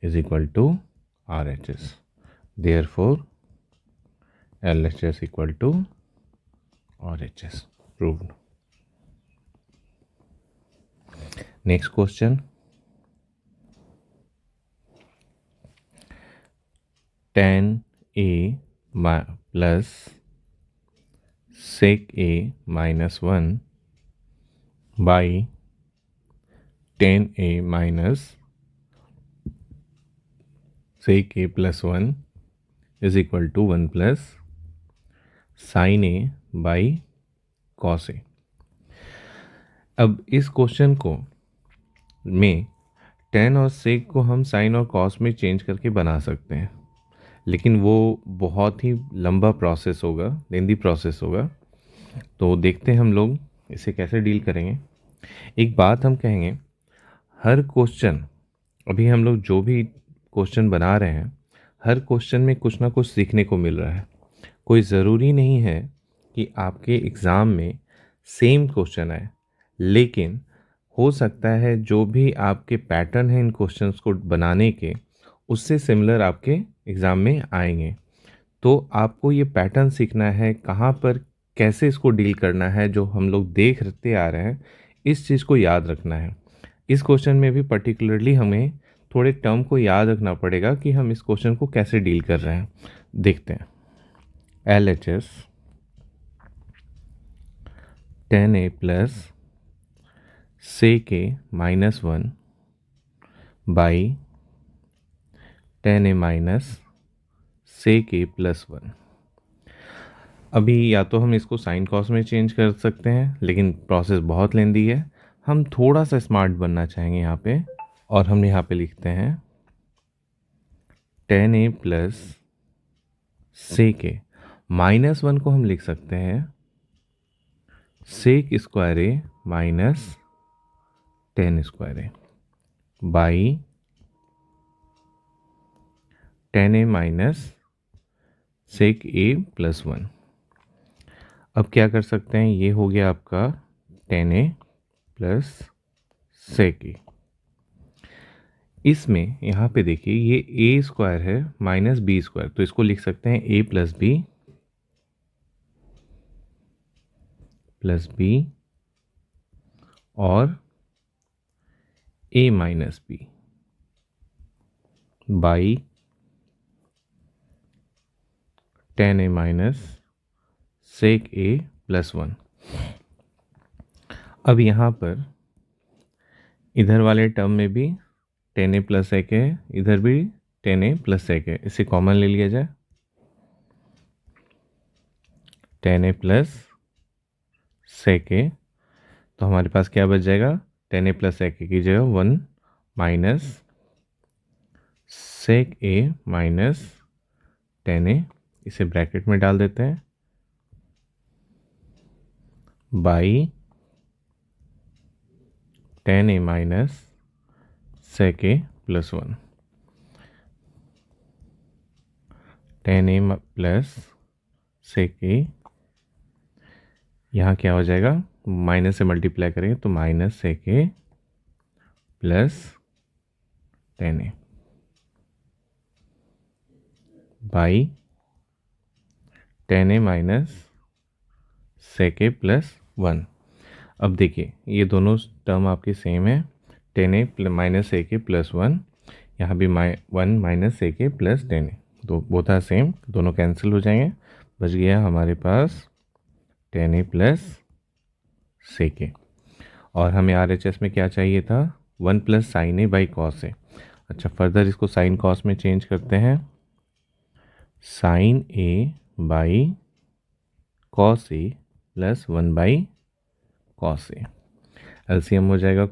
Speaker 1: is equal to RHS। Therefore LHS equal to RHS proved. Next question, tan A plus sec A minus 1 by tan A minus sec A plus 1 is equal to 1 plus sine A by cos A. अब इस क्वेश्चन को में टेन और सेक को हम साइन और कॉस में चेंज करके बना सकते हैं, लेकिन वो बहुत ही लंबा प्रोसेस होगा, लेंदी प्रोसेस होगा। तो देखते हैं हम लोग इसे कैसे डील करेंगे। एक बात हम कहेंगे, हर क्वेश्चन, अभी हम लोग जो भी क्वेश्चन बना रहे हैं, हर क्वेश्चन में कुछ ना कुछ सीखने को मिल रहा है। कोई ज़रूरी नहीं है कि आपके एग्ज़ाम में सेम क्वेश्चन आए, लेकिन हो सकता है जो भी आपके पैटर्न हैं इन क्वेश्चंस को बनाने के, उससे सिमिलर आपके एग्ज़ाम में आएंगे। तो आपको ये पैटर्न सीखना है, कहाँ पर कैसे इसको डील करना है, जो हम लोग देखते आ रहे हैं, इस चीज़ को याद रखना है। इस क्वेश्चन में भी पर्टिकुलरली हमें थोड़े टर्म को याद रखना पड़ेगा कि हम इस क्वेश्चन को कैसे डील कर रहे हैं। देखते हैं। LHS 10a plus sec a minus 1 by 10a minus sec a plus 1। अभी या तो हम इसको साइन कॉस में चेंज कर सकते हैं, लेकिन प्रोसेस बहुत लेंदी है। हम थोड़ा सा स्मार्ट बनना चाहेंगे यहाँ पे, और हम यहाँ पे लिखते हैं 10a plus sec a minus 1 को हम लिख सकते हैं sec square a minus 10 square a by 10a minus sec a plus 1। अब क्या कर सकते हैं, ये हो गया आपका 10a प्लस sec a। इसमें यहाँ पे देखिए ये a स्क्वायर है माइनस बी स्क्वायर, तो इसको लिख सकते हैं a प्लस बी और a minus B by 10a minus sec a plus 1। अब यहाँ पर इधर वाले टर्म में भी 10a प्लस sec है, इधर भी 10a प्लस sec है, इसे कॉमन ले लिया जाए। 10a प्लस sec a, तो हमारे पास क्या बच जाएगा, 10a प्लस sec a की जगह 1 minus sec a minus 10a, इसे ब्रैकेट में डाल देते हैं, by 10a minus sec a plus 1। 10a plus sec a, यहाँ क्या हो जाएगा, माइनस से मल्टीप्लाई करेंगे तो minus sec a plus 10a by 10a minus sec a plus 1। अब देखिए ये दोनों टर्म आपके सेम है, 10a minus sec a plus 1, यहाँ भी 1 minus sec a plus 10a, तो बोथ आर सेम, दोनों कैंसिल हो जाएंगे। बच गया हमारे पास 10a प्लस sec a। और हमें RHS में क्या चाहिए था, 1 plus sine A by cos A. अच्छा, फर्दर इसको साइन कॉस में चेंज करते हैं, sine A by cos A plus 1 by cos A. LCM हो जाएगा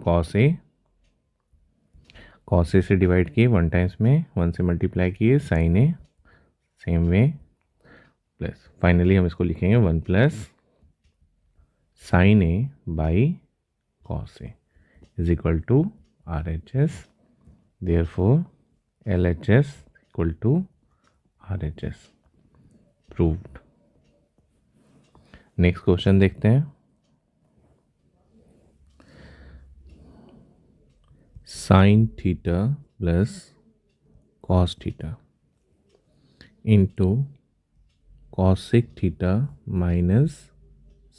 Speaker 1: कॉस ए से डिवाइड किए 1 टाइम्स में, 1 से मल्टीप्लाई किए sine A, same way, plus finally हम इसको लिखेंगे 1 plus sine A by cos A is equal to RHS। Therefore LHS equal to RHS। Proved. Next question देखते हैं। Sine theta plus cos theta into cosec theta minus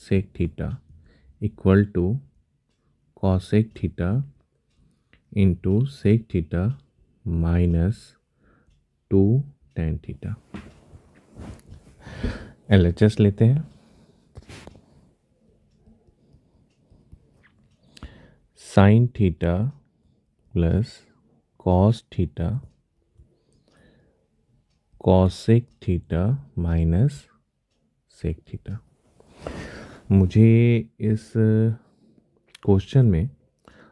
Speaker 1: sec theta equal to cosec theta into sec theta minus 2 tan theta. LHS लेते हैं। Sine theta plus cos theta cosec theta minus sec theta. मुझे इस क्वेश्चन में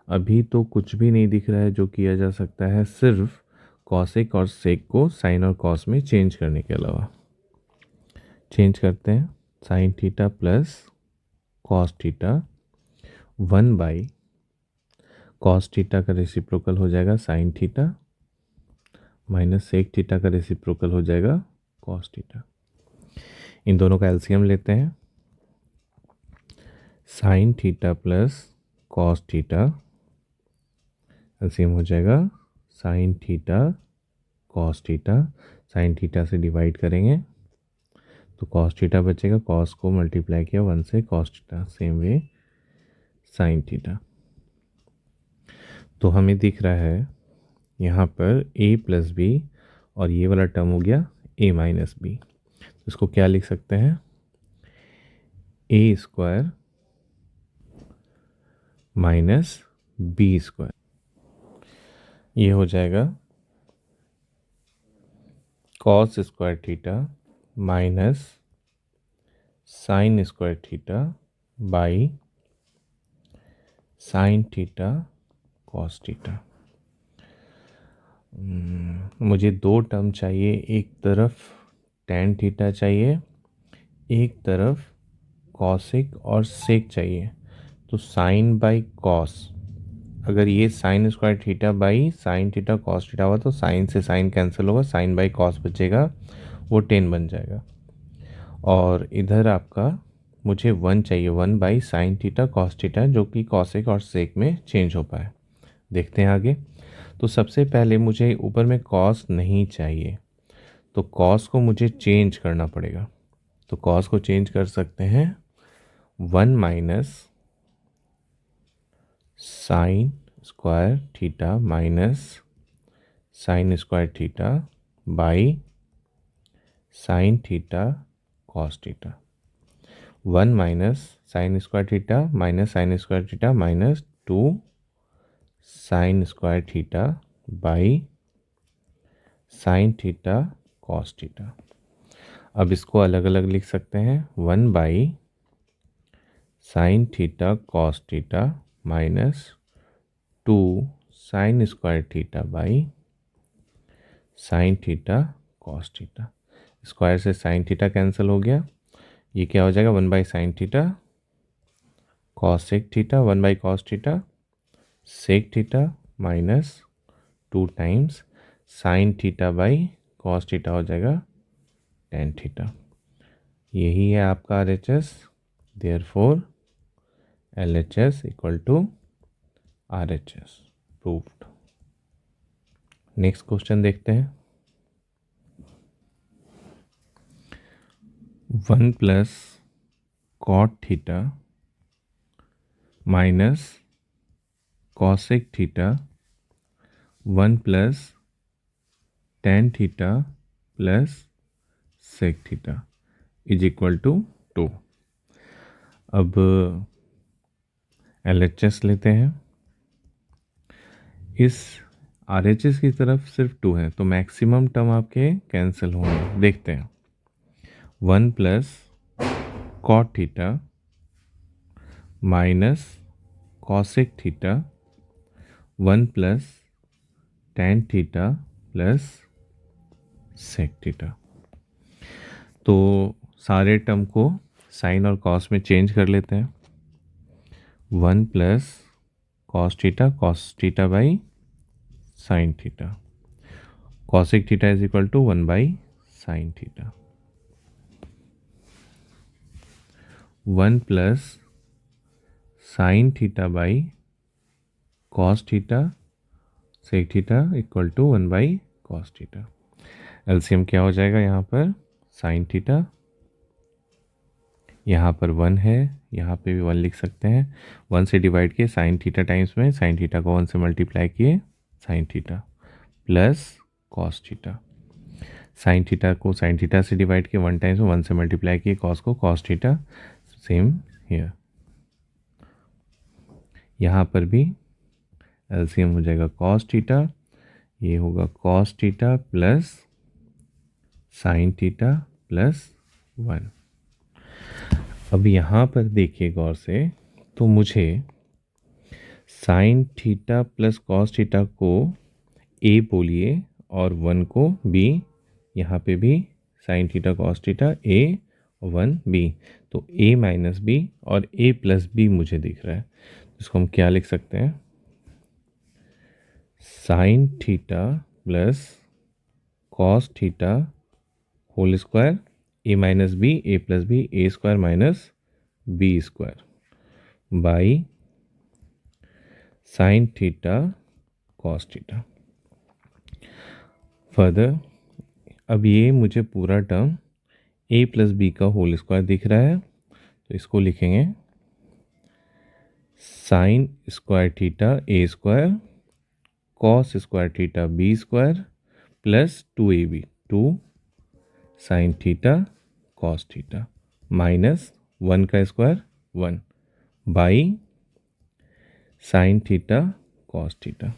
Speaker 1: अभी तो कुछ भी नहीं दिख रहा है जो किया जा सकता है, सिर्फ कॉसेक और सेक को साइन और कॉस में चेंज करने के अलावा। चेंज करते हैं, sine theta plus cos theta 1/, cos theta का रेसिप्रोकल हो जाएगा sign theta, minus sec theta का रेसिप्रोकल हो जाएगा कॉस थीटा। इन दोनों का एलसीएम लेते हैं, sine theta plus cos theta, LCM हो जाएगा sign theta cos theta, sine theta से डिवाइड करेंगे तो कॉस थीटा बचेगा, कॉस को मल्टीप्लाई किया 1 से, cos theta, same way sine theta. तो हमें दिख रहा है यहाँ पर a प्लस बी और ये वाला टर्म हो गया a माइनस बी। तो इसको क्या लिख सकते हैं, a square minus B square. ये हो जाएगा cos square theta minus sine square theta by sign theta cos theta. मुझे दो टर्म चाहिए, एक तरफ टैन थीटा चाहिए, एक तरफ कॉसिक और सेक चाहिए। तो साइन बाई कॉस, अगर ये sign square theta by sign theta cos theta हुआ तो साइन से साइन कैंसिल होगा, साइन बाई कॉस बचेगा, वो 10 बन जाएगा। और इधर आपका मुझे 1 चाहिए, 1 by sign theta cos theta, जो कि कॉसिक और सेक में चेंज हो पाए। देखते हैं आगे। तो सबसे पहले मुझे ऊपर में कॉस नहीं चाहिए, तो कॉस को मुझे चेंज करना पड़ेगा। तो कॉस को चेंज कर सकते हैं 1 minus sine square theta minus sine square theta by sign theta cos theta. 1 minus sine square theta minus sine square theta minus 2 sign square theta by sign theta cos theta. अब इसको अलग अलग लिख सकते हैं, 1 by sign theta cos theta minus 2 sign square theta by sign theta cos theta. Square से साइन थीटा कैंसिल हो गया, ये क्या हो जाएगा 1 by sign theta cosec theta 1 by cos theta sec theta minus 2 times sine theta by cos theta हो जाएगा टेन थीटा। यही है आपका RHS, therefore LHS equal to RHS proved. Next question देखते हैं। 1 plus cot theta minus cosec theta 1 plus tan theta plus sec theta is equal to 2। अब LHS लेते हैं, इस RHS की तरफ सिर्फ 2 है तो मैक्सिमम टर्म आपके कैंसिल होंगे। देखते हैं, 1 plus cot theta minus cosec theta 1 plus tan theta plus sec theta. तो सारे टर्म को साइन और कॉस में चेंज कर लेते हैं, 1 plus cos theta by sign theta, cosec theta is equal to 1 by sign theta, 1 plus sign theta by cos theta sec theta equal to 1 by cos theta. LCM क्या हो जाएगा, यहाँ पर साइन थीटा, यहाँ पर 1 है, यहाँ पे भी 1 लिख सकते हैं, 1 से डिवाइड किए साइन थीटा टाइम्स में, साइन थीटा को 1 से मल्टीप्लाई किए sign theta plus cos theta, sine theta को साइन थीटा से डिवाइड किए 1 टाइम्स में, 1 से मल्टीप्लाई किए कॉस को कॉस थीटा, सेम हियर। यहाँ पर भी एलसीएम हो जाएगा कॉस थीटा, ये होगा cos theta plus sign theta plus 1 अब यहाँ पर देखिए गौर से, तो मुझे sign theta plus cos theta को ए बोलिए और 1 को बी, यहाँ पे भी साइन थीटा कॉस थीटा ए, 1 बी, तो ए माइनस बी और ए प्लस बी मुझे दिख रहा है। इसको हम क्या लिख सकते हैं, sine theta plus cos theta whole square A minus B A plus B A square minus B square by sign theta cos theta. Further अब ये मुझे पूरा टर्म ए प्लस बी का होल स्क्वायर दिख रहा है, तो इसको लिखेंगे sign square theta A square cos square theta B square plus 2ab, 2 sign theta cos theta minus 1 का square 1 by sign theta cos theta.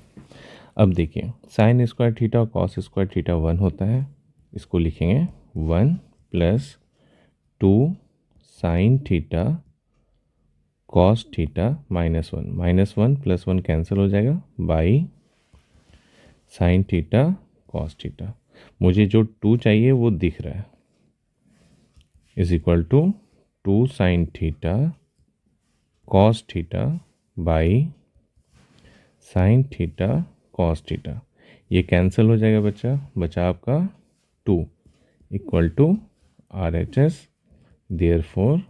Speaker 1: अब देखिए साइन स्क्वायर थीटा और कॉस स्क्वायर थीटा 1 होता है, इसको लिखेंगे 1 plus 2 sign theta cos theta minus one plus 1 cancel हो जाएगा by sign theta cos theta. मुझे जो 2 चाहिए वो दिख रहा है, is equal to 2 sign theta cos theta by sign theta cos theta. ये कैंसिल हो जाएगा बचा आपका 2 equal to R H S, therefore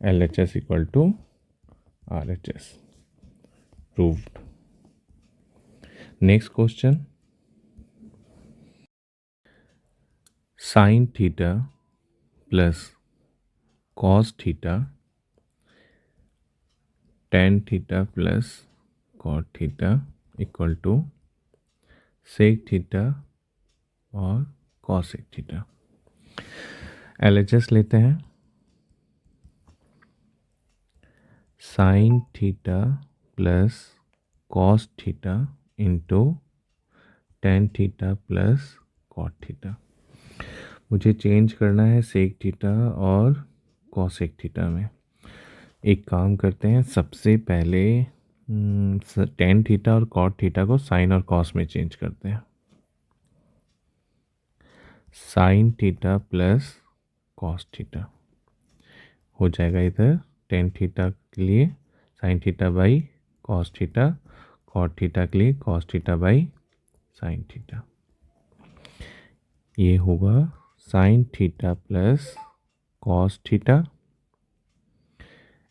Speaker 1: L H S equal to R H S. Proved. Next question, sine theta plus cos theta tan theta plus cot theta equal to sec theta और कॉसेक थीटा। एलएचएस लेते हैं, sine theta plus cos theta into tan theta plus cot theta. मुझे चेंज करना है सेक थीटा और कॉसेक थीटा में। एक काम करते हैं, सबसे पहले टेन थीटा और कॉट थीटा को साइन और कॉस में चेंज करते हैं। Sine theta plus cos theta हो जाएगा इधर टेन थीटा के लिए sine theta by cos theta, cot theta के लिए cos theta by sign theta. ये होगा sine theta plus cos theta,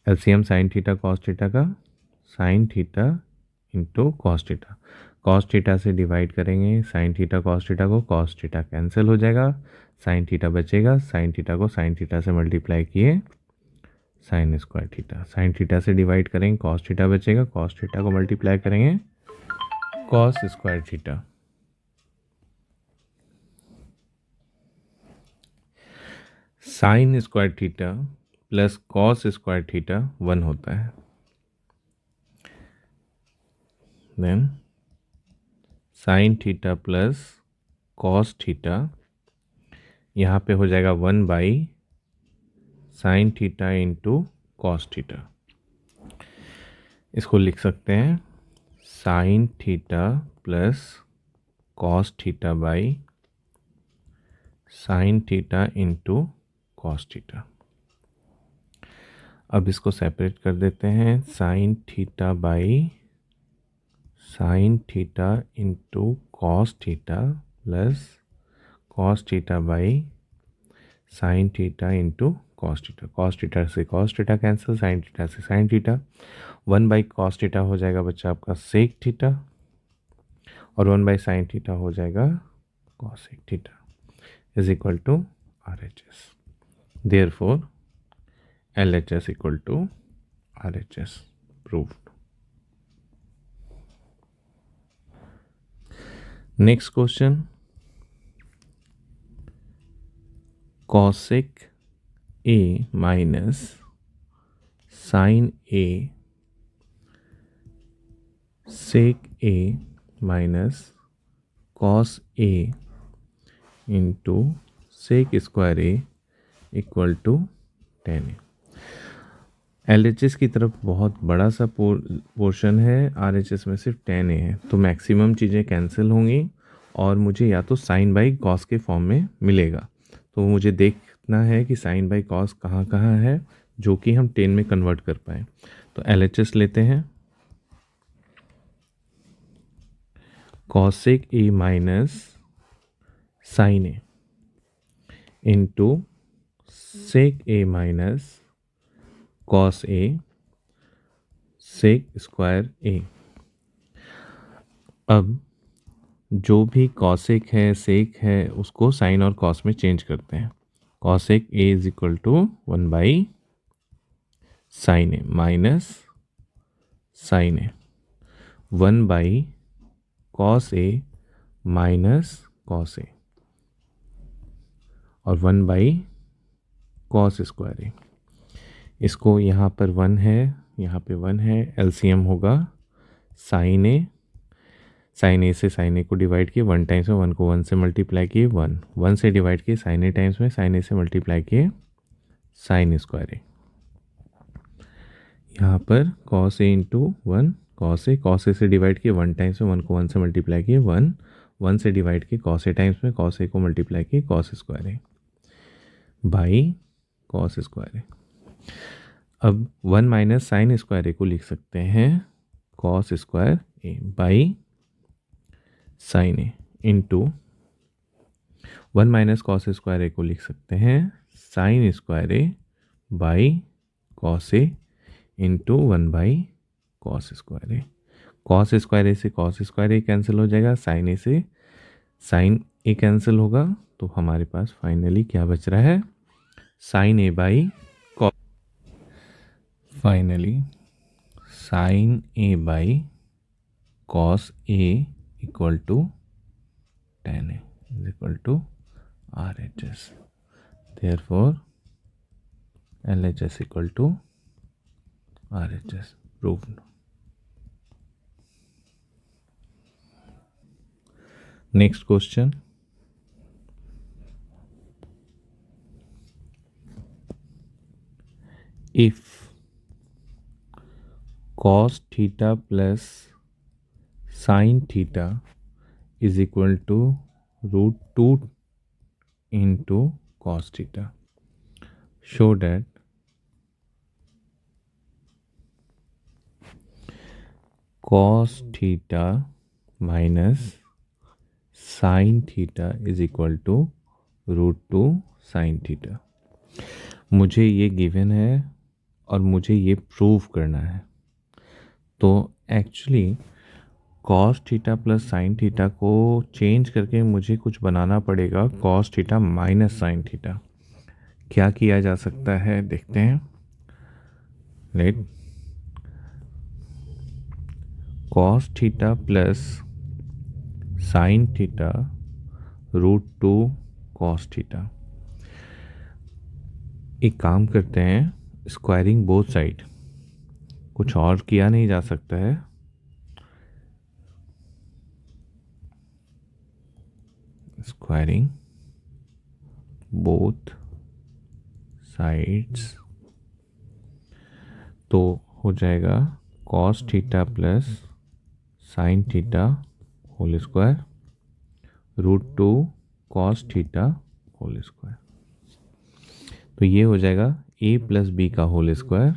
Speaker 1: LCM sine theta cos theta का, sine theta into cos theta. Cos theta से डिवाइड करेंगे साइन थीटा कॉस थीटा को, कॉस थीटा कैंसिल हो जाएगा, साइन थीटा बचेगा, साइन थीटा को साइन थीटा से मल्टीप्लाई किए sine square theta. Sine theta से डिवाइड करेंगे कॉस थीटा बचेगा, कॉस थीटा को मल्टीप्लाई करेंगे cos square theta. Sign square theta plus cos square theta 1 होता है, then sine theta plus cos theta यहाँ पे हो जाएगा 1 by sign theta into cos theta. इसको लिख सकते हैं sine theta plus cos theta by sign theta into cos theta. अब इसको सेपरेट कर देते हैं, sine theta by sign theta into cos theta plus cos theta by sign theta into cos theta. Cos theta से cos theta cancel, sine theta से sine theta, 1 by cos theta हो जाएगा बच्चा आपका सेक थीटा और 1 बाई साइन थीटा हो जाएगा cosec theta is equal to R H S. Therefore L H S equal to R H S. Proved. Next question, cosec A minus sine A sec A minus cos A into sec square A equal to 10 A. LHS की तरफ बहुत बड़ा सा पोर्शन है, RHS में सिर्फ tan a है, तो मैक्सिमम चीज़ें कैंसिल होंगी और मुझे या तो साइन बाई कॉस के फॉर्म में मिलेगा। तो मुझे देखना है कि साइन बाई कॉस कहाँ कहाँ है जो कि हम tan में कन्वर्ट कर पाए। तो LHS लेते हैं, cosec a minus sine a into sec a minus cos a sec square a। अब जो भी कॉसेक है सेक है उसको साइन और कॉस में चेंज करते हैं। Cosec a is equal to 1 by sine a minus sine a, 1 by cos a minus cos a और 1 बाई कॉस स्क्वायर a। इसको यहाँ पर 1 है, यहाँ पे 1 है, एलसीएम होगा साइन a, साइन ए से साइन ए को डिवाइड किए 1 टाइम्स में, 1 को 1 से मल्टीप्लाई किए 1, 1 से डिवाइड किए साइन ए टाइम्स में, साइन ए से मल्टीप्लाई किए साइन स्क्वायर ए। यहाँ पर cos A into 1 cos A से डिवाइड किए 1 टाइम्स में, 1 को 1 से मल्टीप्लाई किए 1, 1 से डिवाइड किए कॉस ए टाइम्स में, कॉस ए को मल्टीप्लाई किए cos square A by cos square A. अब 1 माइनस साइन स्क्वायर ए को लिख सकते हैं cos square A by sine A into 1 minus cos square ए को लिख सकते हैं sine square A by cos A into 1 by cos square A. Cos square A से कॉस स्क्वायर ए कैंसिल हो जाएगा, साइन ए से साइन ए कैंसिल होगा, तो हमारे पास फाइनली क्या बच रहा है, sine A by cos. Finally sine A by cos A equal to tan a is equal to RHS. Therefore, LHS equal to RHS. Proved. Next question. If cos theta plus sin theta is equal to root 2 into cos theta, show that cos theta minus sin theta is equal to root 2 sin theta। मुझे ये गिवन है और मुझे ये प्रूव करना है। तो actually cos theta plus sign theta को चेंज करके मुझे कुछ बनाना पड़ेगा cos theta minus sign theta. क्या किया जा सकता है देखते हैं। Let cos theta plus sign theta root 2 cos theta. एक काम करते हैं, स्क्वायरिंग बोथ साइड, कुछ और किया नहीं जा सकता है। स्क्वायरिंग बोथ साइड्स तो हो जाएगा cos theta plus sign theta whole square root 2 cos theta whole square. तो ये हो जाएगा a प्लस बी का whole square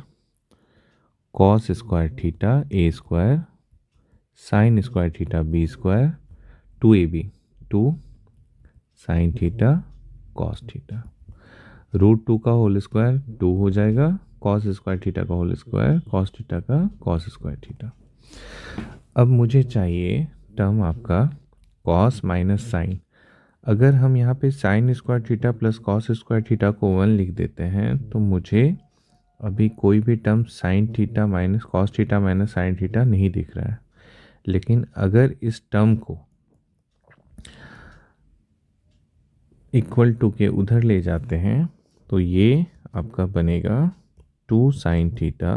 Speaker 1: cos square theta a square sign square theta b square 2ab 2 sign theta cos theta. Root 2 का होल स्क्वायर 2 हो जाएगा, कॉस स्क्वायर थीटा का होल स्क्वायर कॉस थीटा का कॉस स्क्वायर थीटा। अब मुझे चाहिए टर्म आपका कॉस माइनस साइन। अगर हम यहाँ पे sign square theta plus cos square theta को 1 लिख देते हैं तो मुझे अभी कोई भी term sign theta minus cos theta minus sine theta नहीं दिख रहा है। लेकिन अगर इस टर्म को इक्वल टू के उधर ले जाते हैं तो ये आपका बनेगा 2 sign theta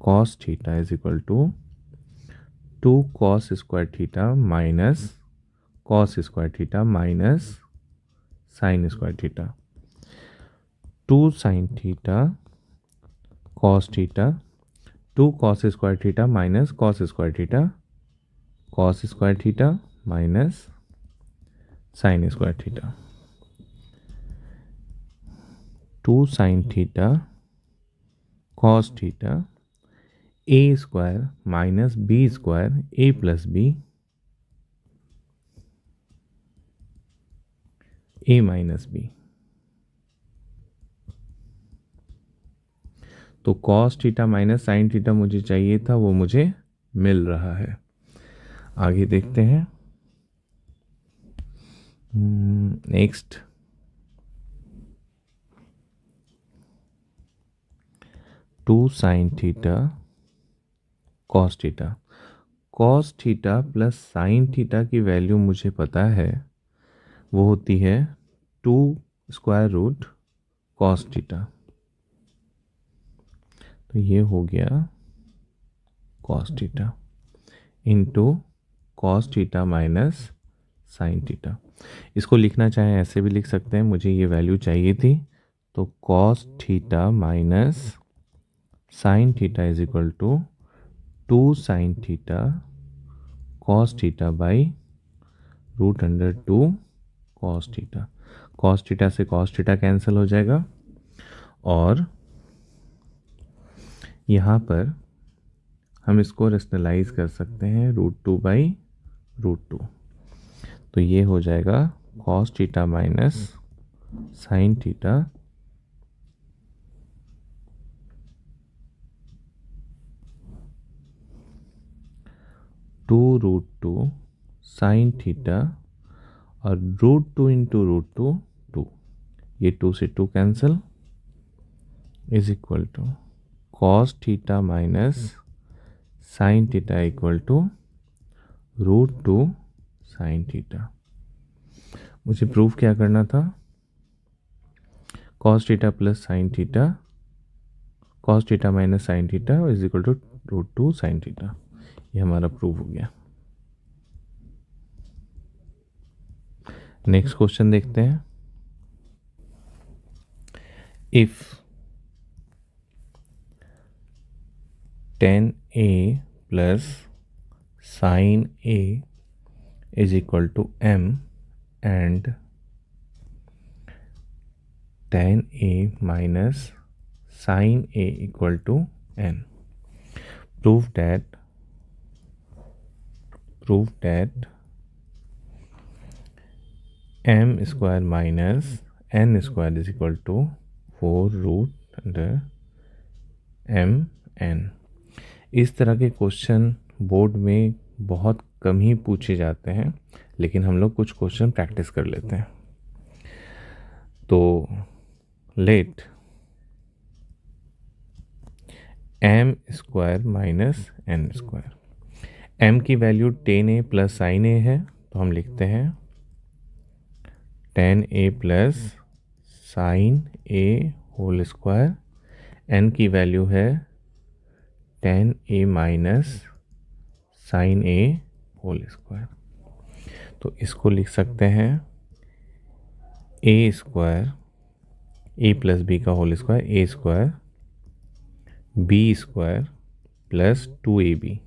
Speaker 1: cos theta is equal to 2 cos square theta minus cos square theta minus sine square theta. 2 sign theta cos theta, 2 cos square theta minus cos square theta, cos square theta minus sine square theta, 2 sign theta cos theta, A square minus B square A plus B, A minus B. तो cos theta minus sign theta मुझे चाहिए था, वो मुझे मिल रहा है। आगे देखते हैं। Next, two sign theta cos theta, cos theta plus sign theta की वैल्यू मुझे पता है, वो होती है 2 स्क्वायर रूट कॉस थीटा। तो ये हो गया cos theta into cos theta minus sine theta. इसको लिखना चाहें ऐसे भी लिख सकते हैं, मुझे ये वैल्यू चाहिए थी। तो cos theta minus sign theta is equal to 2 sign theta cos theta by root under 2 cos theta. Cos theta से कॉस थीटा कैंसिल हो जाएगा और यहाँ पर हम इसको रेशनलाइज कर सकते हैं √2 बाई √2। तो ये हो जाएगा cos theta minus sign theta two √2 sign theta और √2 इंटू √2 2, ये 2 से 2 cancel is equal to cos theta minus sign theta equal to √2 sign theta. मुझे प्रूफ क्या करना था? Cos theta plus sign theta, cos theta minus sign theta is equal to √2 sign theta. ये हमारा प्रूफ हो गया। नेक्स्ट क्वेश्चन देखते हैं। If tan A plus sine A is equal to m and tan A minus sin A equal to n. Prove that m square minus n square is equal to 4 root under m n। इस तरह के क्वेश्चन बोर्ड में बहुत कम ही पूछे जाते हैं, लेकिन हम लोग कुछ क्वेश्चन प्रैक्टिस कर लेते हैं। तो let m square minus n square, m की value tan A plus sine A है, तो हम लिखते हैं tan A plus sine A whole square. n की वैल्यू है tan A minus sine A whole square. तो इसको लिख सकते हैं a square a plus B का whole square a square b square plus 2ab,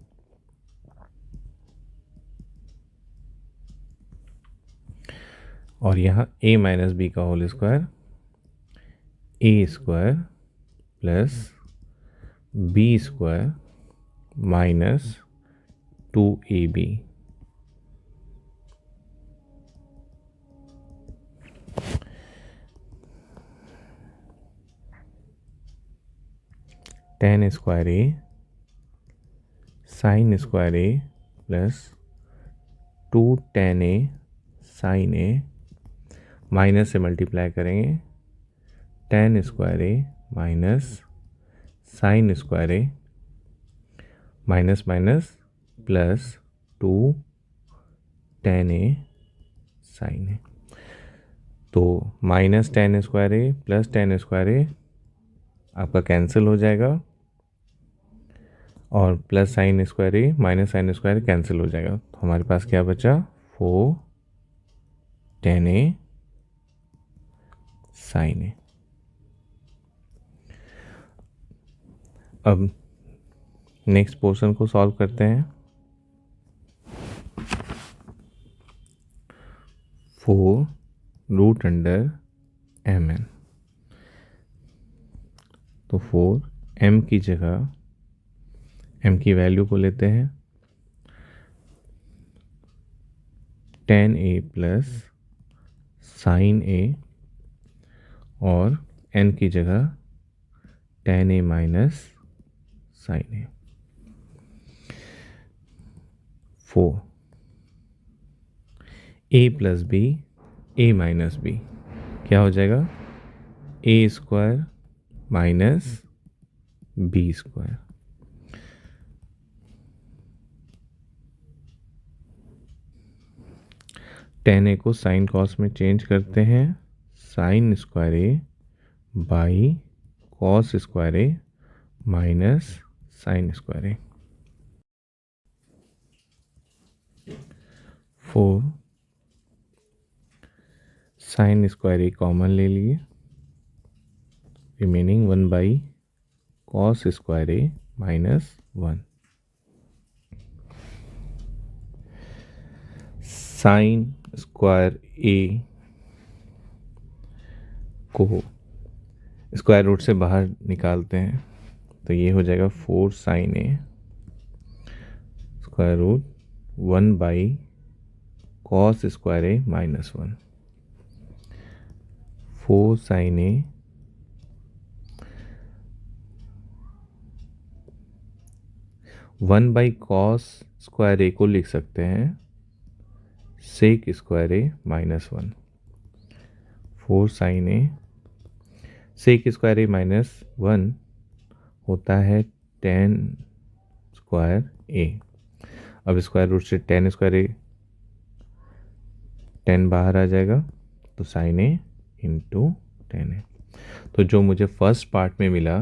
Speaker 1: और यहाँ a माइनस बी का whole square a square plus b square minus 2ab। tan square a sine square a plus 2 tan a sine a, minus से मल्टीप्लाई करेंगे tan square a minus sine square a, minus minus plus 2 tan a sine a। तो minus tan square a plus tan square a आपका कैंसिल हो जाएगा, और प्लस साइन स्क्वायर ए माइनस साइन स्क्वायर कैंसिल हो जाएगा। तो हमारे पास क्या बचा? 4 tan A साइन ए। अब नेक्स्ट पोर्शन को सॉल्व करते हैं। 4 रूट अंडर mn, तो 4 m की जगह m की वैल्यू को लेते हैं 10a प्लस साइन a, और n की जगह 10a minus sine a। 4 a plus b a minus b क्या हो जाएगा, a square minus b square. Ten a को साइन कॉस में चेंज करते हैं, sine square A by cos square A minus sine square a. 4 sine square a common ले लिए, remaining 1 by cos square A minus 1। Sine square ए को स्क्वायर रूट से बाहर निकालते हैं, तो ये हो जाएगा 4 sine a square root 1 by cos square A minus 1। 4 sine A 1 by cos square ए को लिख सकते हैं सेक स्क्वायर ए माइनस 1। 4 साइन ए सेक स्क्वायर ए माइनस 1 होता है 10 स्क्वायर ए। अब स्क्वायर रूट से 10 स्क्वायर ए 10 बाहर आ जाएगा, तो साइन ए इंटू 10 ए। तो जो मुझे फर्स्ट पार्ट में मिला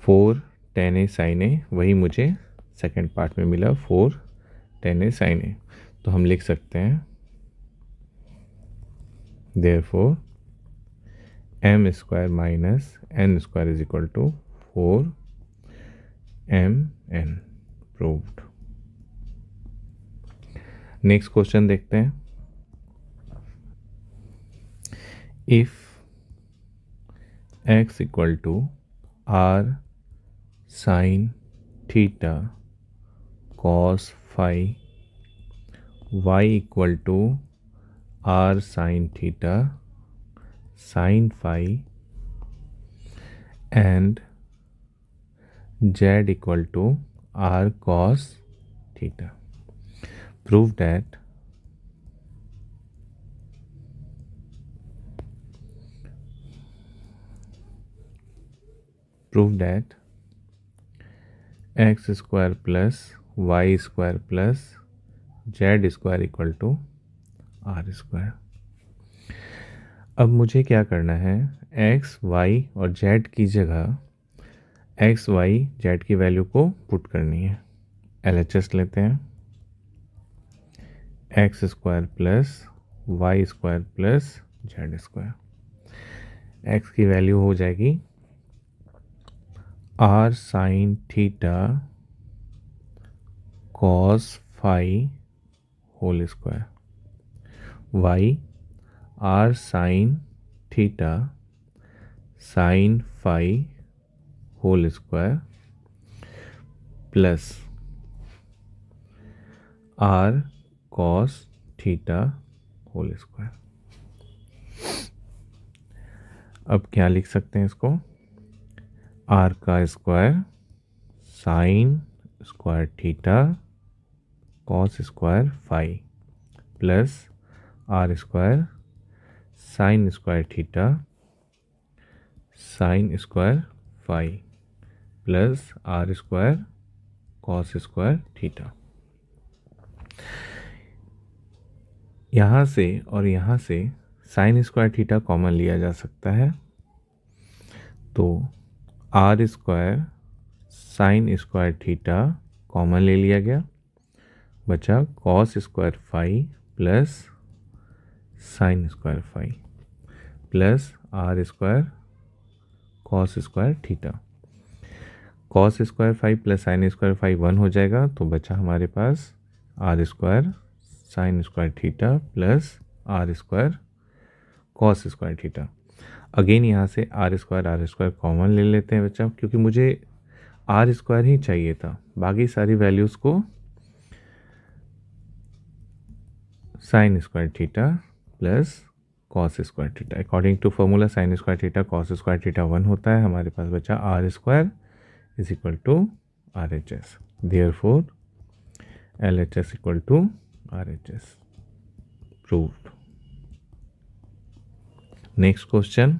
Speaker 1: 4 10 ए साइन ए, वही मुझे सेकंड पार्ट में मिला 4 10 ए साइन ए। तो हम लिख सकते हैं therefore m square minus n square is equal to 4 mn proved. Next question देखते हैं। If x equal to r sin theta cos phi, y equal to r sin theta sin phi, and z equal to r cos theta. Prove that x square plus y square plus z square equal to r square। अब मुझे क्या करना है, x, y और z की जगह x, y, z की वैल्यू को पुट करनी है। LHS लेते हैं, x square plus y square plus z square. x की वैल्यू हो जाएगी r sin theta cos phi whole square, y r sin theta sin phi whole square plus r cos theta whole square. अब क्या लिख सकते हैं इसको, r का square sign square theta cos square phi plus r square sign square theta sign square phi plus r square cos square theta. यहाँ से और यहाँ से साइन स्क्वायर थीटा कॉमन लिया जा सकता है, तो r square sign square theta common ले लिया गया, बचा cos square phi plus sign square phi plus r square cos square theta. Cos square 5 plus sign square 5 1 हो जाएगा, तो बचा हमारे पास r square sign square theta plus r square cos square theta. Again यहाँ से आर स्क्वायर कॉमन ले लेते हैं बच्चा, क्योंकि मुझे आर स्क्वायर ही चाहिए था, बाकी सारी वैल्यूज़ को sin square theta plus cos square theta, according to formula sin square theta cos square theta 1 होता है। हमारे पास बचा r square is equal to R H S, therefore L H S equal to R H S, proved. Next question,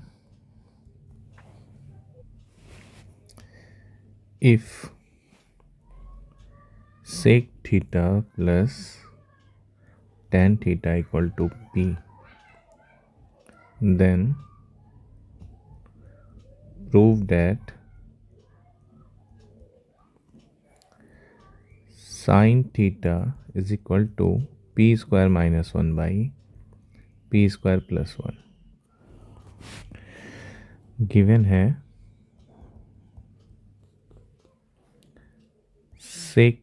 Speaker 1: if sec theta plus tan theta equal to p, then prove that sin theta is equal to p square minus 1 by p square plus 1। Given है sec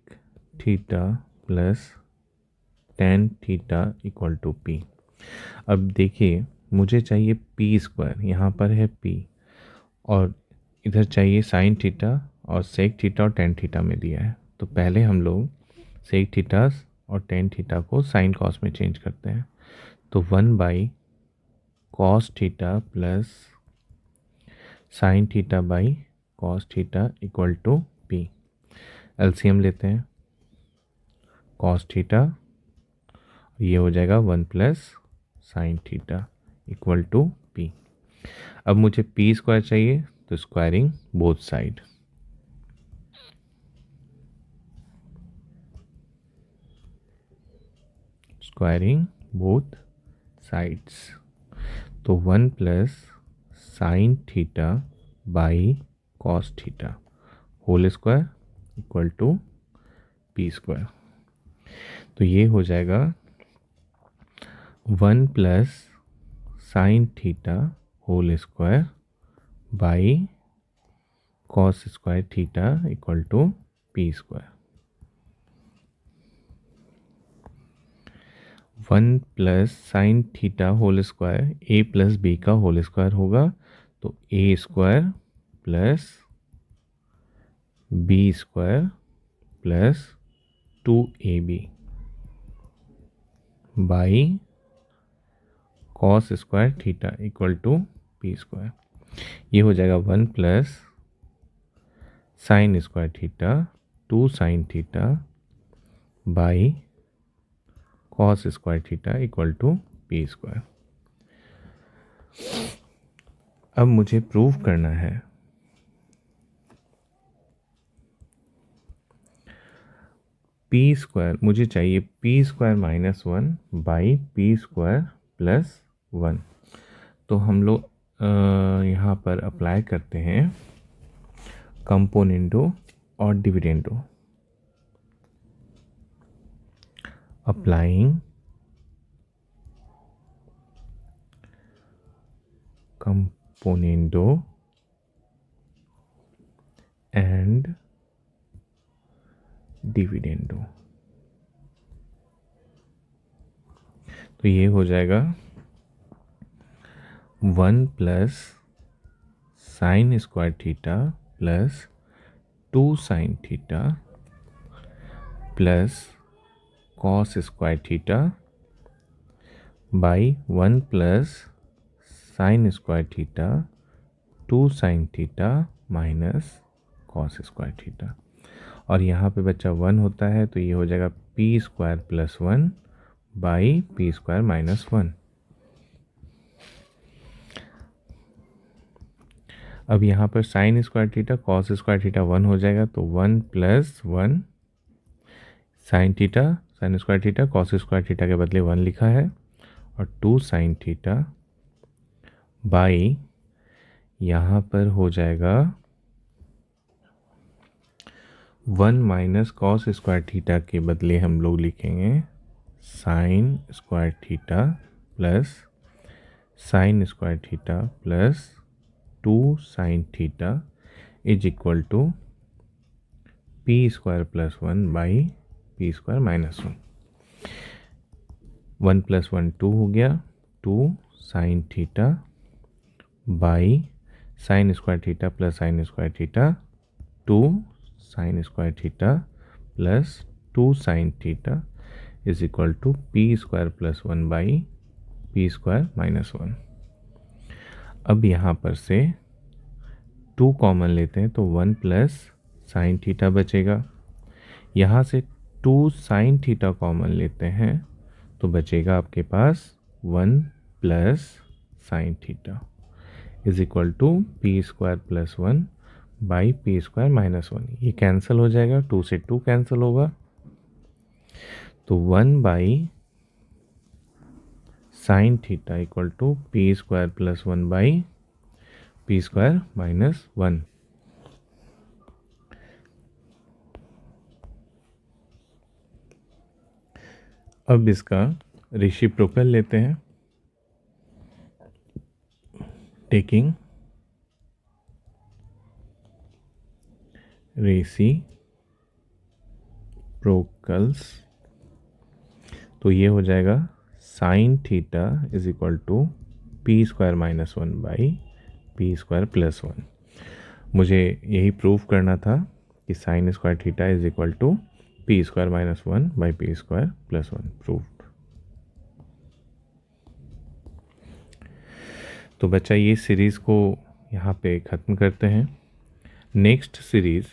Speaker 1: theta plus tan theta equal to p। अब देखिए मुझे चाहिए p स्क्वायर, यहाँ पर है p, और इधर चाहिए sin थीटा और sec थीटा और tan थीटा में दिया है। तो पहले हम लोग sec थीटा और tan थीटा को sin cos में चेंज करते हैं। तो 1 by cos theta plus sin theta by cos theta equal to p। LCM लेते हैं, cos थीटा, ये हो जाएगा 1 plus sign theta equal to p। अब मुझे p स्क्वायर चाहिए, तो squaring both side, squaring both sides, तो 1 plus sign theta by cos theta whole square equal to p square. तो ये हो जाएगा 1 plus sign theta whole square by cos square theta equal to p square. 1 plus sign theta whole square a plus b का होल स्क्वायर होगा, तो a square plus b square plus 2ab by cos square theta equal to p square. ये हो जाएगा 1 plus sign square theta 2 sign theta by cos square theta equal to p square. अब मुझे प्रूव करना है p स्क्वायर, मुझे चाहिए p square minus 1 by p square plus 1। तो हम लोग यहाँ पर अप्लाई करते हैं कंपोनेंडो और dividendo. Applying componendo and dividendo, तो ये हो जाएगा 1 plus sign square theta plus 2 sign theta plus cos square theta by 1 plus sign square theta 2 sign theta minus cos square theta, और यहाँ पे बच्चा 1 होता है, तो ये हो जाएगा p square plus 1 by p square minus 1। अब यहाँ पर sign square theta cos square theta 1 हो जाएगा, तो 1 plus 1 sign theta sign square theta cos square theta के बदले 1 लिखा है, और 2 साइन थीटा बाई यहाँ पर हो जाएगा 1 माइनस कॉस स्क्वायर थीटा के बदले हम लोग लिखेंगे sign square theta plus sign square theta plus 2 sin theta is equal to p square plus 1 by p square minus 1। 1 plus 1 2 हो गया, 2 sin theta by sin square theta plus sign square theta, 2 sin square theta plus 2 sin theta is equal to p square plus 1 by p square minus 1। अब यहाँ पर से 2 कॉमन लेते हैं तो 1 प्लस साइन थीटा बचेगा। यहाँ से 2 sin थीटा कॉमन लेते हैं तो बचेगा आपके पास 1 plus sign theta is equal to p square plus 1 by p square minus 1। ये कैंसिल हो जाएगा, 2 से 2 कैंसिल होगा, तो 1 by sign theta equal to p square plus 1 by p square minus 1। अब इसका रेसिप्रोकल लेते हैं, टेकिंग रेसिप्रोकल्स, तो ये हो जाएगा sign theta is equal to p square minus 1 by p square plus 1। मुझे यही प्रूव करना था कि sin square theta is equal to p square minus 1 by p square plus 1, proved. तो बच्चा ये सीरीज़ को यहाँ पे ख़त्म करते हैं। Next series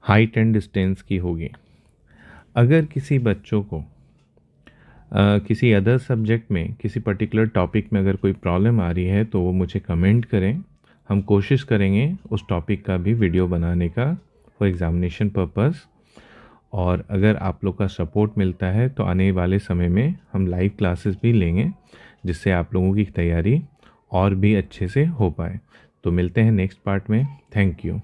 Speaker 1: height and distance की होगी। अगर किसी बच्चों को किसी अदर सब्जेक्ट में किसी पर्टिकुलर टॉपिक में अगर कोई प्रॉब्लम आ रही है तो वो मुझे कमेंट करें, हम कोशिश करेंगे उस टॉपिक का भी वीडियो बनाने का फॉर एग्ज़ामिनेशन पर्पस। और अगर आप लोग का सपोर्ट मिलता है तो आने वाले समय में हम लाइव क्लासेस भी लेंगे, जिससे आप लोगों की तैयारी और भी अच्छे से हो पाए। तो मिलते हैं नेक्स्ट पार्ट में। Thank you.